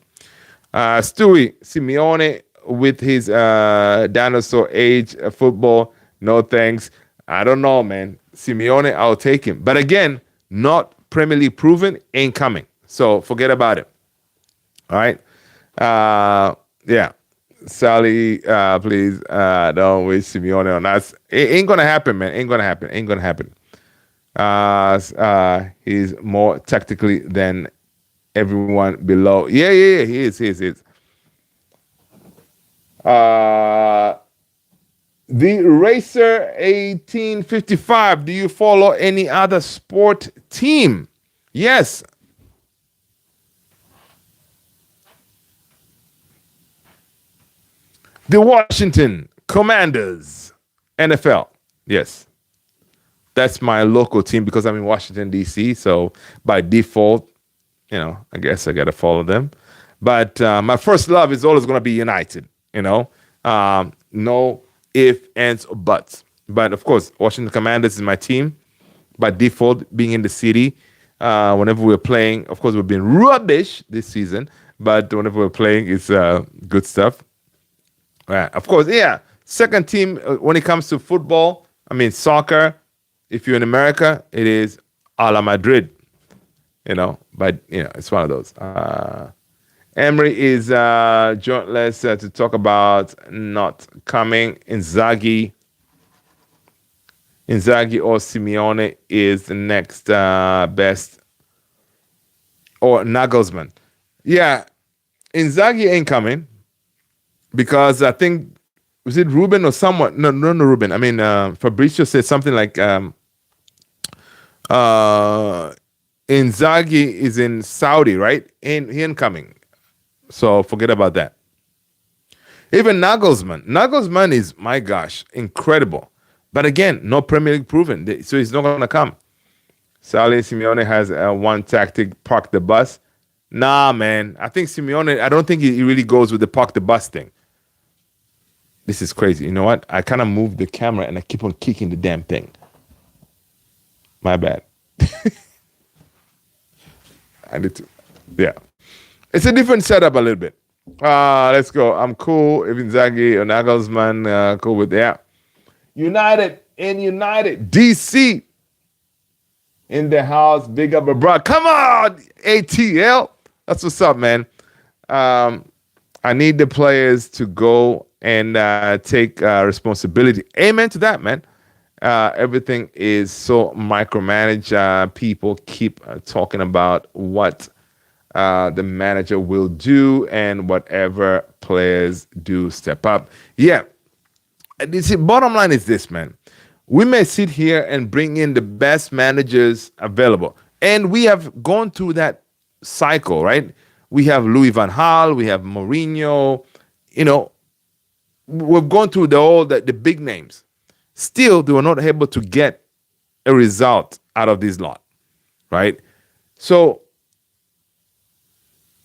Speaker 1: Stewie Simeone with his dinosaur age football, no thanks. I don't know, man. Simeone, I'll take him. But again, not Premier League proven, ain't coming. So forget about it. All right? Yeah. Sally, please don't wish Simeone on us. It ain't going to happen, man. Ain't going to happen. He's more tactically than everyone below. Yeah. He is. Uh, the Racer 1855. Do you follow any other sport team? Yes. The Washington Commanders, NFL. Yes. That's my local team because I'm in Washington, D.C. So by default, I guess I got to follow them. But my first love is always going to be United, no if, ands, or buts. But of course, Washington Commanders is my team by default, being in the city. Whenever we're playing, of course, we've been rubbish this season, but whenever we're playing, it's good stuff. Of course, yeah. Second team when it comes to football, soccer. If you're in America, it is a la Madrid, but it's one of those. Emery is jointless to talk about not coming. Inzaghi or Simeone is the next best, or Nagelsmann. Yeah, Inzaghi ain't coming because I think, was it Ruben or someone? No, Ruben. Fabrizio said something like Inzaghi is in Saudi, right? He ain't coming. So forget about that. Even Nagelsmann is, my gosh, incredible. But again, no Premier League proven, so he's not going to come. Sally Simeone has one tactic: park the bus. Nah, man. I think Simeone, I don't think he really goes with the park the bus thing. This is crazy. You know what? I kind of moved the camera and I keep on kicking the damn thing. My bad. I need to. Yeah. It's a different setup a little bit. Let's go. I'm cool. If Inzaghi or Nagelsmann, cool with that. United DC in the house. Big up abroad. Come on, ATL. That's what's up, man. I need the players to go and take responsibility. Amen to that, man. Everything is so micromanaged. People keep talking about what the manager will do, and whatever players do step up. Yeah. See, bottom line is this, man. We may sit here and bring in the best managers available. And we have gone through that cycle, right? We have Louis van Gaal, we have Mourinho, we've gone through the big names. Still, they were not able to get a result out of this lot, right? So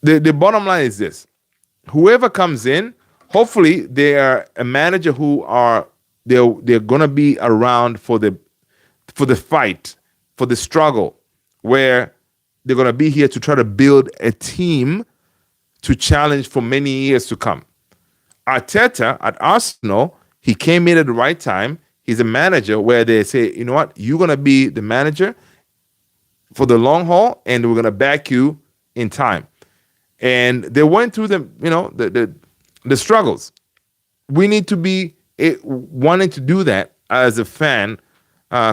Speaker 1: the bottom line is this. Whoever comes in, hopefully they are a manager who they're gonna be around for the fight, for the struggle, where they're gonna be here to try to build a team to challenge for many years to come. Arteta at Arsenal, he came in at the right time. He's a manager where they say, you know what, you're gonna be the manager for the long haul, and we're gonna back you in time. And they went through the struggles. We need to be wanting to do that as a fan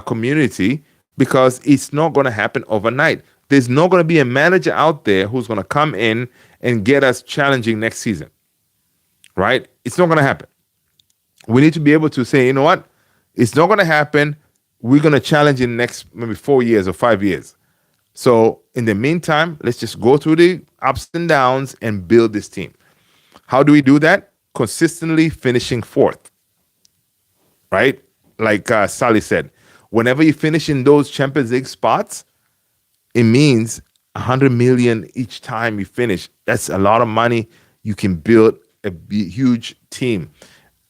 Speaker 1: community, because it's not going to happen overnight. There's not going to be a manager out there who's going to come in and get us challenging next season, right? It's not going to happen. We need to be able to say, you know what? It's not going to happen. We're going to challenge in the next maybe 4 years or 5 years. So in the meantime, let's just go through the ups and downs and build this team. How do we do that? Consistently finishing fourth, right? Like Sally said, whenever you finish in those Champions League spots, it means 100 million each time you finish. That's a lot of money. You can build a huge team.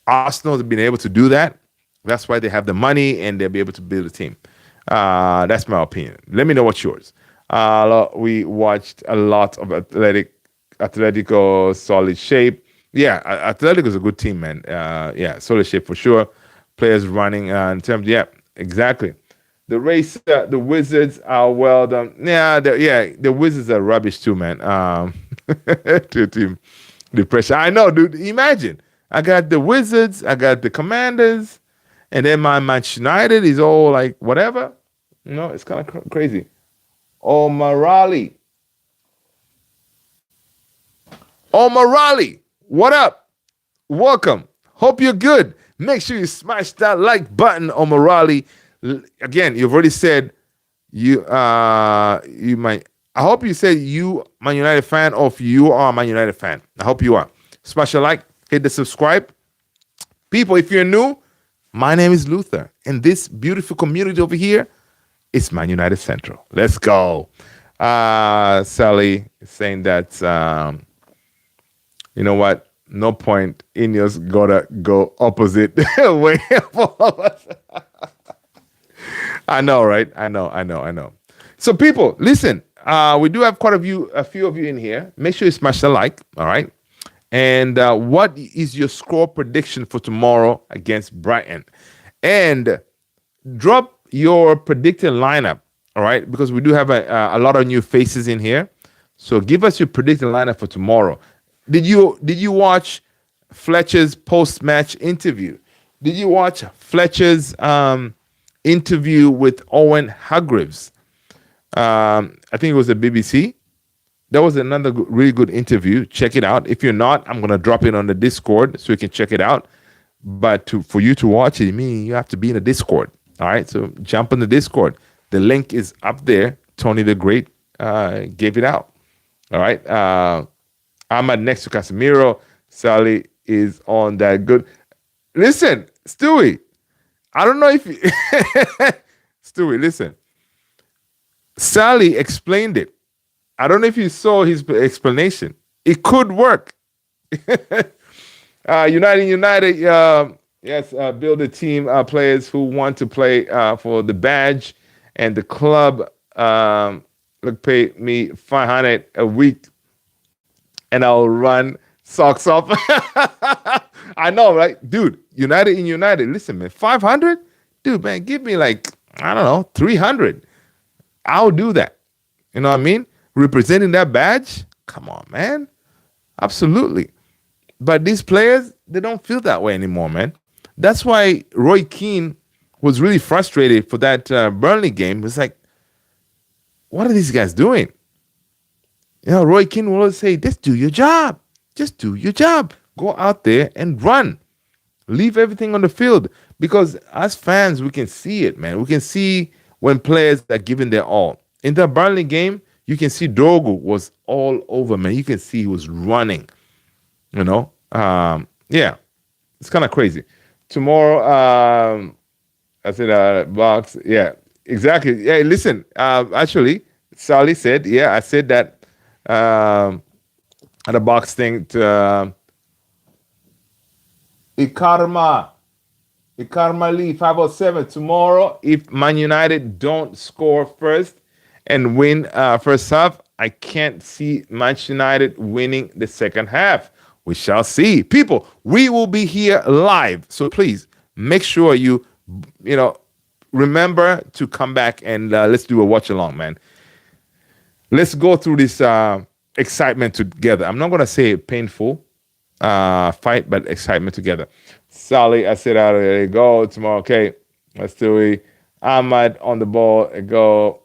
Speaker 1: Arsenal has been able to do that. That's why they have the money and they'll be able to build a team. That's my opinion. Let me know what's yours. We watched a lot of Atletico, solid shape. Yeah, Atletico is a good team, man. Yeah, solid shape for sure. Players running in terms. Yeah, exactly. The race, the Wizards are well done. Yeah, the Wizards are rubbish too, man. To team, the pressure. I know, dude. Imagine, I got the Wizards, I got the Commanders, and then my Manchester United is all like whatever. It's kind of crazy. Oh, Marali. Omar Raleigh, what up? Welcome. Hope you're good. Make sure you smash that like button, Omar Raleigh. Again, you've already said you might. I hope you said you Man United fan, or if you are a Man United fan. I hope you are. Smash a like, hit the subscribe. People, if you're new, my name is Luther, and this beautiful community over here is Man United Central. Let's go. Sally is saying that you know what? No point. Ineos gotta go opposite way for us. I know, right? I know. So, people, listen. We do have quite a few of you in here. Make sure you smash the like. All right. And what is your score prediction for tomorrow against Brighton? And drop your predicted lineup. All right, because we do have a lot of new faces in here. So give us your predicted lineup for tomorrow. Did you watch Fletcher's post-match interview? Did you watch Fletcher's interview with Owen Hargreaves? I think it was the BBC. That was another really good interview. Check it out. If you're not, I'm gonna drop it on the Discord so you can check it out. But for you to watch it, you have to be in the Discord. All right, so jump on the Discord. The link is up there. Tony the Great gave it out. All right. I'm at next to Casemiro. Sally is on that good. Listen, Stewie. I don't know if you... Stewie, listen. Sally explained it. I don't know if you saw his explanation. It could work. United, yes, build a team, players who want to play for the badge, and the club pay me 500 a week, and I'll run socks off. I know, right, dude? United. Listen, man, 500, dude, man, give me like, I don't know, 300. I'll do that. You know what I mean? Representing that badge. Come on, man. Absolutely. But these players, they don't feel that way anymore, man. That's why Roy Keane was really frustrated for that Burnley game. It's like, what are these guys doing? You know, Roy Keane will always say, just do your job. Just do your job. Go out there and run. Leave everything on the field. Because as fans, we can see it, man. We can see when players are giving their all. In the Burnley game, you can see Dogu was all over, man. You can see he was running. You know? Yeah. It's kind of crazy. Tomorrow, I said box. Yeah, exactly. Yeah, listen. Actually, Sally said, yeah, I said that at the box thing to Ikarma Lee 507. Tomorrow, if Man United don't score first and win first half, I can't see Manchester United winning the second half. We shall see. People, we will be here live. So please make sure you remember to come back and let's do a watch along, man. Let's go through this excitement together. I'm not going to say painful fight, but excitement together. Sally, I said, out there you go tomorrow. Okay, let's do it. Ahmad on the ball. Go.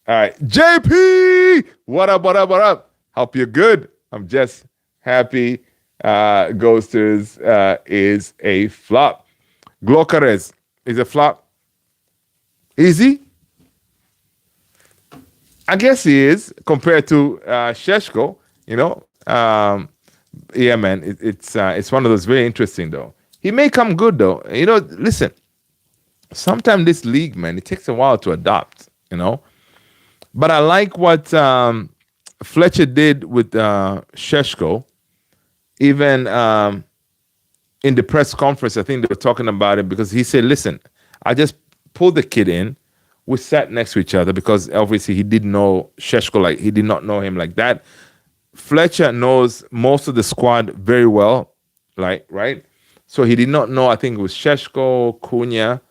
Speaker 1: All right. JP, what up? Hope you're good. I'm just happy. Ghosters is a flop. Glocares is a flop. Is he? I guess he is compared to Sheshko. Yeah, man. It's one of those very interesting though. He may come good though. Listen. Sometimes this league, man, it takes a while to adopt. But I like what Fletcher did with Sheshko. Even in the press conference, I think they were talking about it because he said, listen, I just pulled the kid in. We sat next to each other because obviously he didn't know Sheshko, he did not know him like that. Fletcher knows most of the squad very well, right? So he did not know, I think it was Sheshko, Cunha,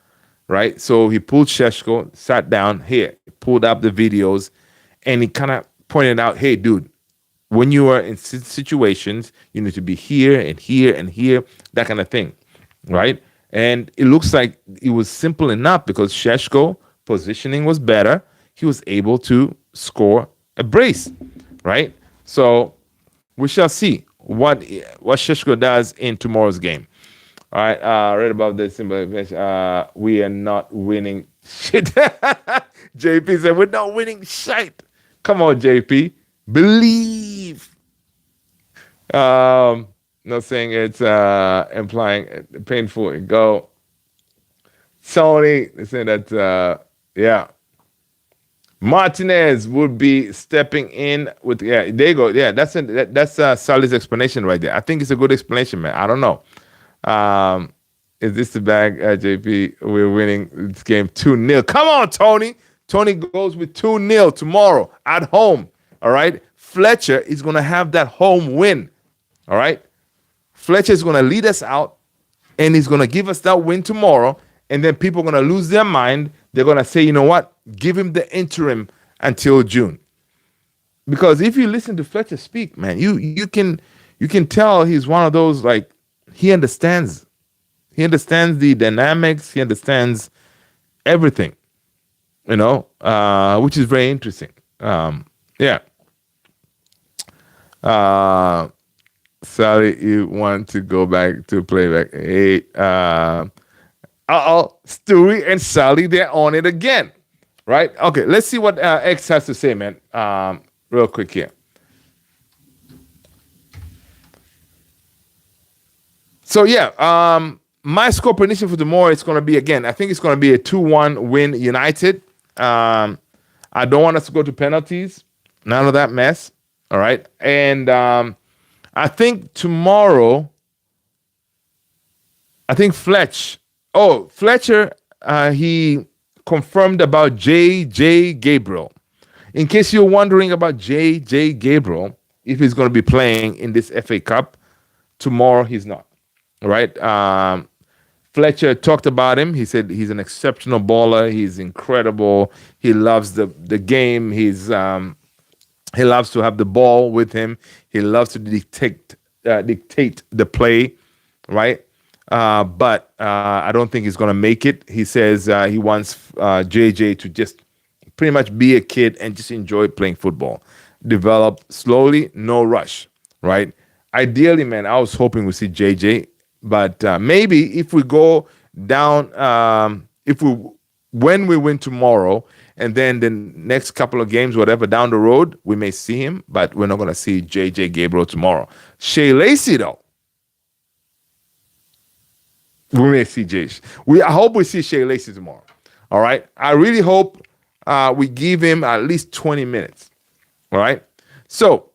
Speaker 1: right? So he pulled Sheshko, sat down here, pulled up the videos, and he kind of pointed out, hey, dude, when you are in situations, you need to be here and here and here, that kind of thing, right? And it looks like it was simple enough because Sheshko positioning was better. He was able to score a brace, right? So We shall see what Shishko does in tomorrow's game. All right. Right above this symbol, we are not winning shit. JP said we're not winning shit. Come on, JP. Believe. Not saying it's implying painful. Go. Tony, they saying that yeah. Martinez would be stepping in with there you go. Yeah, that's Sally's explanation right there. I think it's a good explanation, man. I don't know. Um, is this the bag, JP? We're winning this game 2-0. Come on, Tony. Tony goes with 2-0 tomorrow at home. All right. Fletcher is gonna have that home win. All right. Fletcher is gonna lead us out, and he's gonna give us that win tomorrow. And then people are gonna lose their mind. They're gonna say, you know what? Give him the interim until June. Because if you listen to Fletcher speak, man, you can tell he's one of those, like, he understands. He understands the dynamics. He understands everything. Which is very interesting. Yeah. Sally, you want to go back to playback? Hey, Stewie and Sally, they're on it again, right? Okay, let's see what X has to say, man. Real quick here. So yeah, my score prediction for tomorrow is going to be, again, I think it's going to be a 2-1 win United. I don't want us to go to penalties. None of that mess. All right, and I think tomorrow. I think Fletcher, he confirmed about J.J. Gabriel. In case you're wondering about J.J. Gabriel, if he's going to be playing in this FA Cup, tomorrow he's not. All right. Fletcher talked about him. He said he's an exceptional baller. He's incredible. He loves the game. He loves to have the ball with him. He loves to dictate the play, right? But I don't think he's going to make it. He says he wants JJ to just pretty much be a kid and just enjoy playing football. Develop slowly, no rush, right? Ideally, man, I was hoping we see JJ, but maybe if we go down, when we win tomorrow, and then the next couple of games, whatever, down the road, we may see him, but we're not going to see JJ Gabriel tomorrow. Shea Lacey, though. We may see Jay. I hope we see Shea Lacey tomorrow. All right. I really hope we give him at least 20 minutes. All right. So,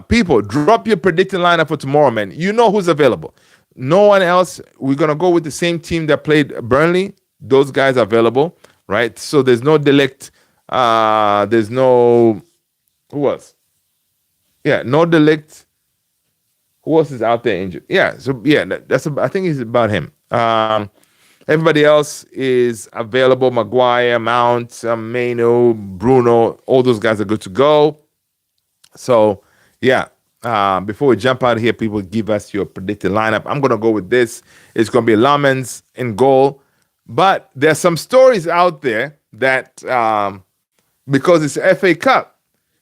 Speaker 1: people, drop your predicted lineup for tomorrow, man. You know who's available. No one else. We're gonna go with the same team that played Burnley. Those guys are available, right? So there's no Delict. There's no who else? Yeah, no Delict. Who else is out there injured? Yeah, so yeah, I think it's about him. Everybody else is available. Maguire, Mount, Mbeumo, Bruno, all those guys are good to go. So yeah, before we jump out of here, people, give us your predicted lineup. I'm gonna go with this. It's gonna be Lamens in goal, but there's some stories out there that because it's FA Cup,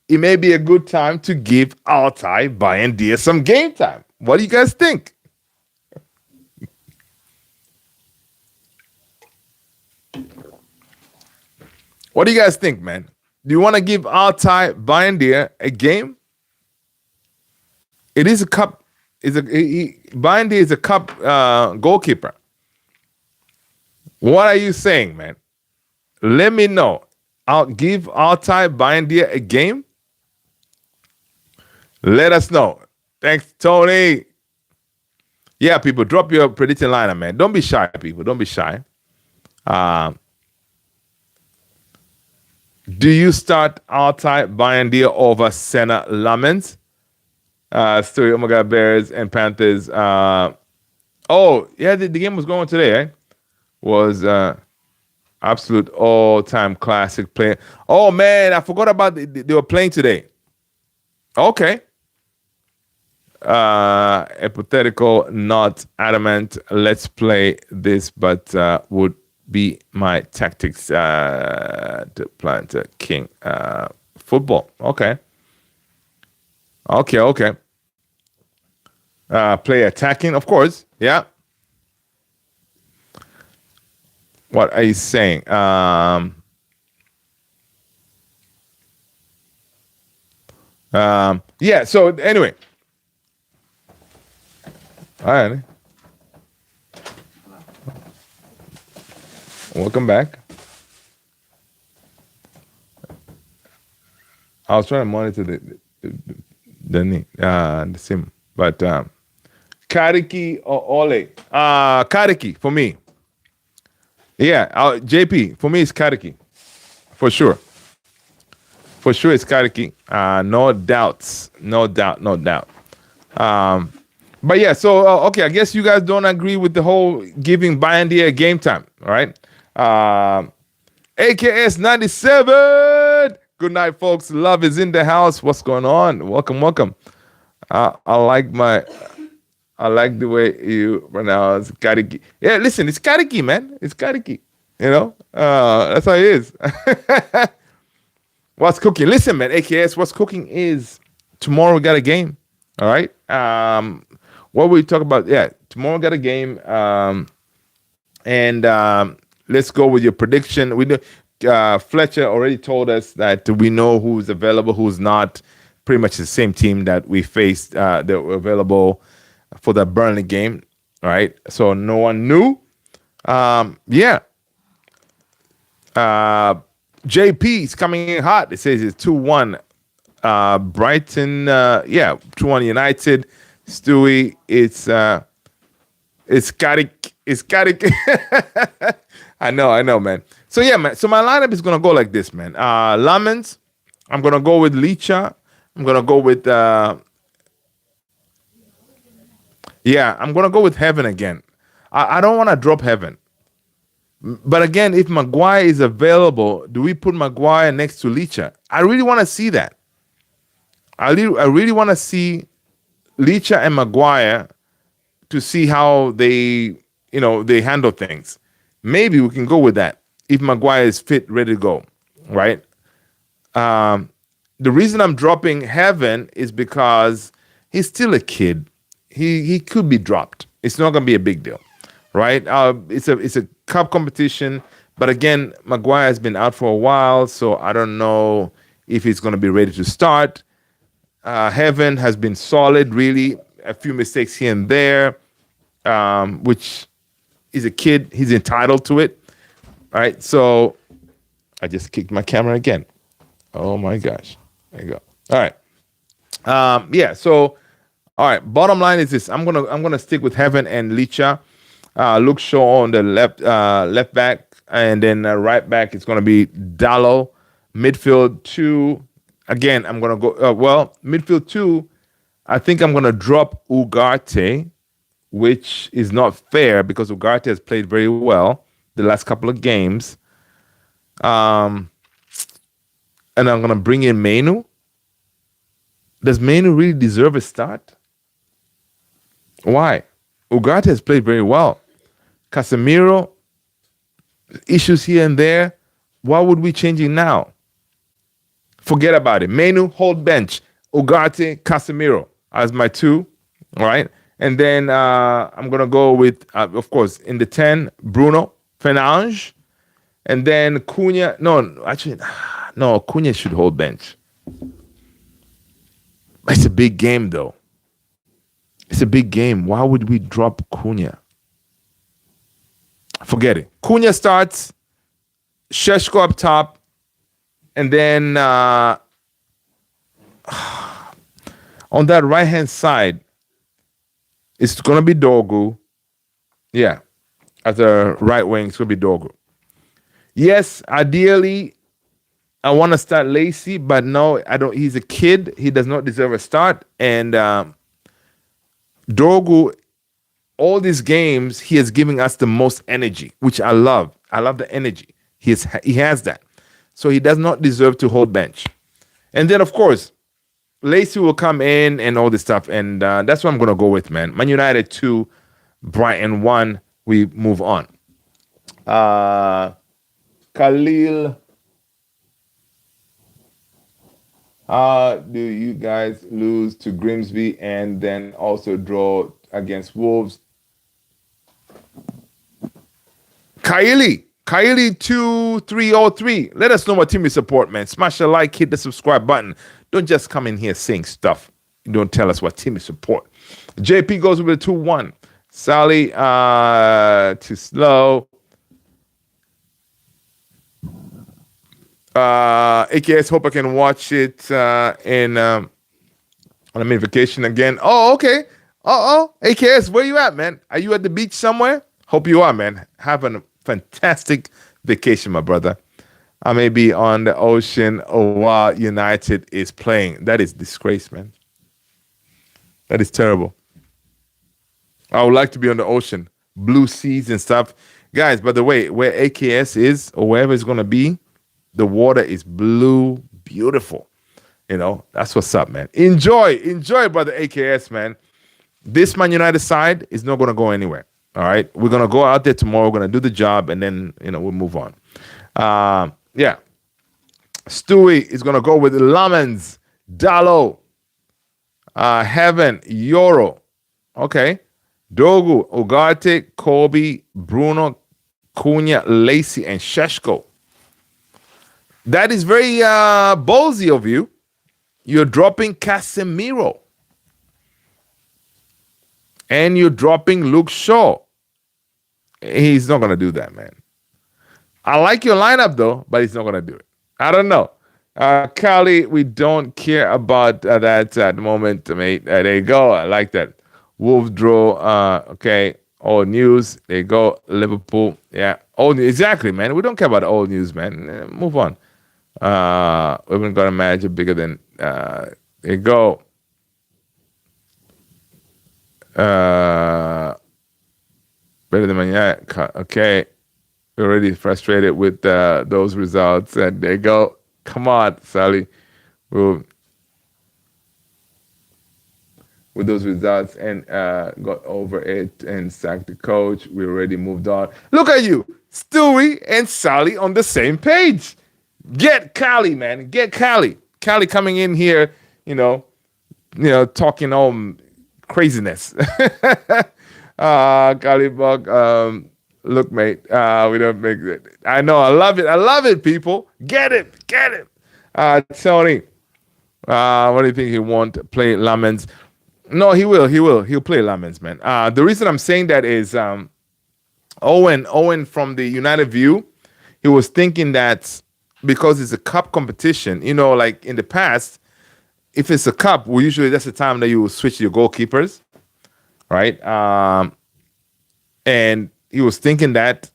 Speaker 1: it may be a good time to give Altai, Bayendia some game time. What do you guys think? What do you guys think, man? Do you want to give Altai, Bayendia a game? It is a cup. Bayendia is a cup goalkeeper. What are you saying, man? Let me know. I'll give Altai, Bayendia a game. Let us know. Thanks, Tony. Yeah, people, drop your predicting lineup, man. Don't be shy, people. Don't be shy. Do you start Altai, Bayendia over Senna Lamens? Story, Omega Bears and Panthers. Oh, yeah, the game was going today, eh? Was absolute all-time classic play. Oh, man, I forgot about they were playing today. Okay. Hypothetical, not adamant. Let's play this, but would be my tactics to plant king football. Okay. Okay. Play attacking, of course. Yeah. What are you saying? Yeah. So anyway, all right. Welcome back. I was trying to monitor the sim, but Kariki or Ole. Kariki for me. Yeah, JP for me it's Kariki for sure. For sure it's Kariki. No doubts, no doubt. Um, but yeah, so okay, I guess you guys don't agree with the whole giving Bandia game time, all right? AKS 97. Good night, folks. Love is in the house. What's going on? Welcome. I like the way you pronounce Kariki. Yeah, listen, it's Kariki, man. It's Kariki. That's how it is. What's cooking? Listen, man, AKS, what's cooking is tomorrow we got a game. All right. What we talk about? Yeah, tomorrow we got a game. And let's go with your prediction. We know Fletcher already told us that we know who's available, who's not. Pretty much the same team that we faced that were available for the Burnley game. All right. So no one knew. Yeah. JP is coming in hot. It says it's 2-1. Brighton, 2-1 United. Stewie, it's Carrick. It's Carrick. I know, man. So yeah, man. So my lineup is gonna go like this, man. Lamens, I'm gonna go with Licha. I'm gonna go with I'm gonna go with Heaven again. I don't want to drop Heaven. But again, if Maguire is available, do we put Maguire next to Licha? I really want to see that. I really want to see Licha and Maguire to see how they handle things. Maybe we can go with that if Maguire is fit, ready to go, right? The reason I'm dropping Heaven is because he's still a kid. He could be dropped. It's not going to be a big deal, right? It's a cup competition, but again, Maguire has been out for a while, so I don't know if he's going to be ready to start. Heaven has been solid, really. A few mistakes here and there, which is a kid. He's entitled to it, right? So I just kicked my camera again. Oh my gosh. There you go. All right. So all right. Bottom line is this. I'm gonna stick with Heaven and Licha. Luke Shaw on the left back, and then right back it's gonna be Dallo. Midfield 2. Again, I'm gonna go. Midfield 2. I think I'm gonna drop Ugarte, which is not fair because Ugarte has played very well the last couple of games. And I'm gonna bring in Mbeumo. Does Mbeumo really deserve a start? Why? Ugarte has played very well. Casemiro, issues here and there. Why would we change it now? Forget about it. Mbeumo, hold bench. Ugarte, Casemiro as my 2. All right. And then I'm going to go with, of course, in the 10, Bruno Fernandes. And then Cunha. No, Cunha should hold bench. It's a big game, though. It's a big game. Why would we drop Cunha? Forget it. Cunha starts, Sheshko up top, and then on that right-hand side, it's going to be Dogu. Yeah, as a right wing, it's going to be Dogu. Yes, ideally, I want to start Lacey, but no, I don't. He's a kid. He does not deserve a start. And Dogu, all these games, he is giving us the most energy, which I love. I love the energy. He has that. So he does not deserve to hold bench. And then, of course, Lacey will come in and all this stuff. And that's what I'm going to go with, man. Man United 2, Brighton 1. We move on. Khalil. Do you guys lose to Grimsby and then also draw against Wolves? Kylie 2303. Let us know what team you support, man. Smash the like, hit the subscribe button. Don't just come in here saying stuff. Don't tell us what team you support. JP goes with a 2-1. Sally too slow. AKS, hope I can watch it in on a mid vacation again. Oh, okay. AKS, where you at, man? Are you at the beach somewhere? Hope you are, man. Have a fantastic vacation, my brother. I may be on the ocean while United is playing. That is disgrace, man. That is terrible. I would like to be on the ocean, blue seas and stuff. Guys, by the way, where AKS is or wherever it's going to be, the water is blue, beautiful. That's what's up, man. Enjoy, brother AKS, man. This Man United side is not going to go anywhere. All right. We're going to go out there tomorrow. We're going to do the job and then, we'll move on. Yeah. Stewie is going to go with Lamens, Dalo, Heaven, Yoro. Okay. Dogu, Ugarte, Kobe, Bruno, Cunha, Lacey, and Sheshko. That is very ballsy of you. You're dropping Casemiro. And you're dropping Luke Shaw. He's not going to do that, man. I like your lineup, though, but he's not going to do it. I don't know. Kali, we don't care about that at the moment, mate. There you go. I like that. Wolves draw. Okay. Old news. There you go. Liverpool. Yeah. Old news. Exactly, man. We don't care about old news, man. Move on. We haven't got a manager bigger than. There you go. Better than Maniac. Okay. We're already frustrated with those results. And there you go. Come on, Sally. With those results and got over it and sacked the coach. We already moved on. Look at you. Stewie and Sally on the same page. Get Callie, man. Get Callie. Callie coming in here, talking all craziness. Callie Buck, look, mate, we don't make it. I know, I love it, people. Get it. Tony, what do you think he won't play Lamens? No, he will. He'll play Lamens, man. The reason I'm saying that is Owen from the United View, he was thinking that because it's a cup competition, like in the past, if it's a cup, that's the time that you will switch your goalkeepers, right? And he was thinking that,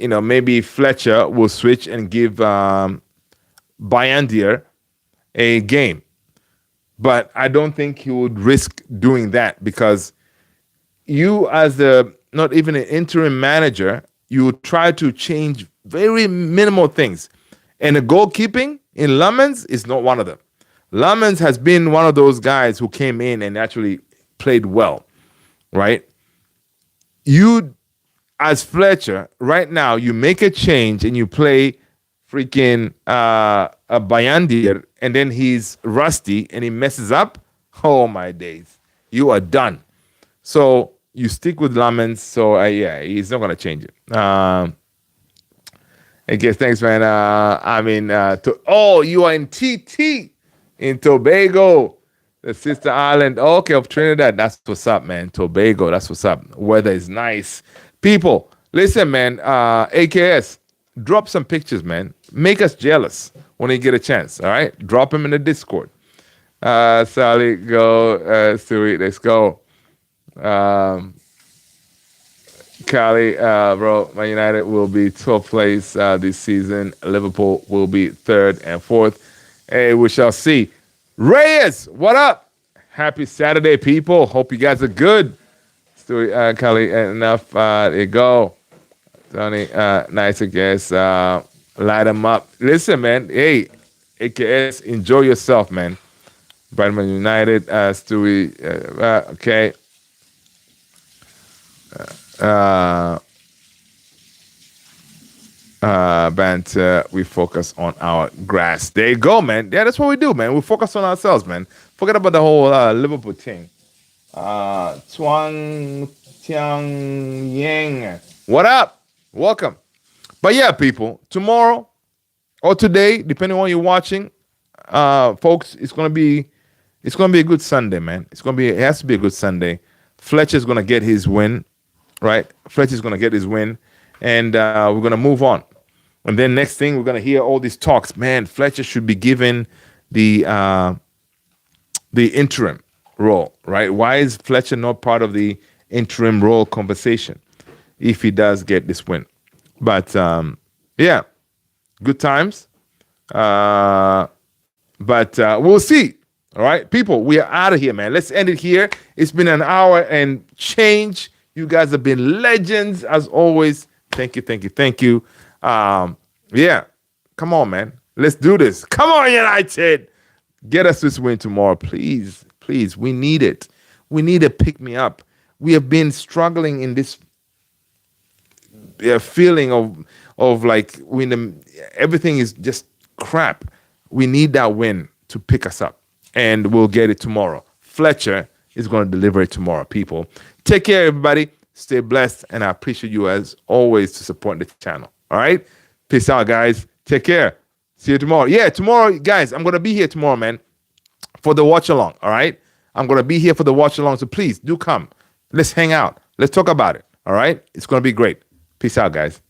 Speaker 1: maybe Fletcher will switch and give Bayandir a game. But I don't think he would risk doing that because you, as not even an interim manager, you try to change very minimal things. And the goalkeeping in Lamens is not one of them. Lamens has been one of those guys who came in and actually played well, right? You, as Fletcher, right now, you make a change and you play freaking a Bayandir, and then he's rusty and he messes up. Oh, my days. You are done. So you stick with Lamens. So, he's not going to change it. I guess thanks, man. You are in TT in Tobago, the sister island. Okay, of Trinidad. That's what's up, man. Tobago. That's what's up. Weather is nice. People, listen, man. AKS, drop some pictures, man. Make us jealous when you get a chance. All right, drop them in the Discord. Sally, go. Stewie, let's go. Cali, bro, Man United will be 12th place this season. Liverpool will be 3rd and 4th. Hey, we shall see. Reyes, what up? Happy Saturday, people. Hope you guys are good. Stewie, Cali, enough. There you go. Tony, nice, I guess. Light them up. Listen, man. Hey, AKS, enjoy yourself, man. Brighton United, Stewie, okay. banter. We focus on our grass. There you go, man. Yeah, that's what we do, man. We focus on ourselves, man. Forget about the whole Liverpool thing. Chuang Tiang Yang. What up? Welcome. But yeah, people, tomorrow or today, depending on when you're watching, folks, it's gonna be a good Sunday, man. It has to be a good Sunday. Fletcher's gonna get his win, right? Fletcher's gonna get his win, and we're gonna move on. And then next thing, we're gonna hear all these talks. Man, Fletcher should be given the interim role, right? Why is Fletcher not part of the interim role conversation if he does get this win? But yeah, good times. Uh, but we'll see. All right, people, we are out of here, man. Let's end it here. It's been an hour and change. You guys have been legends as always. Thank you, thank you, thank you. Yeah, come on, man. Let's do this. Come on, United. Get us this win tomorrow, please. Please, we need it. We need to pick me up. We have been struggling in this feeling of like when everything is just crap. We need that win to pick us up, and we'll get it tomorrow. Fletcher is going to deliver it tomorrow, people. Take care, everybody. Stay blessed, and I appreciate you as always to support the channel. All right? Peace out, guys. Take care. See you tomorrow. Yeah, tomorrow, guys, I'm going to be here tomorrow, man, for the watch along. All right? I'm going to be here for the watch along, so please do come. Let's hang out. Let's talk about it. All right? It's going to be great. Peace out, guys.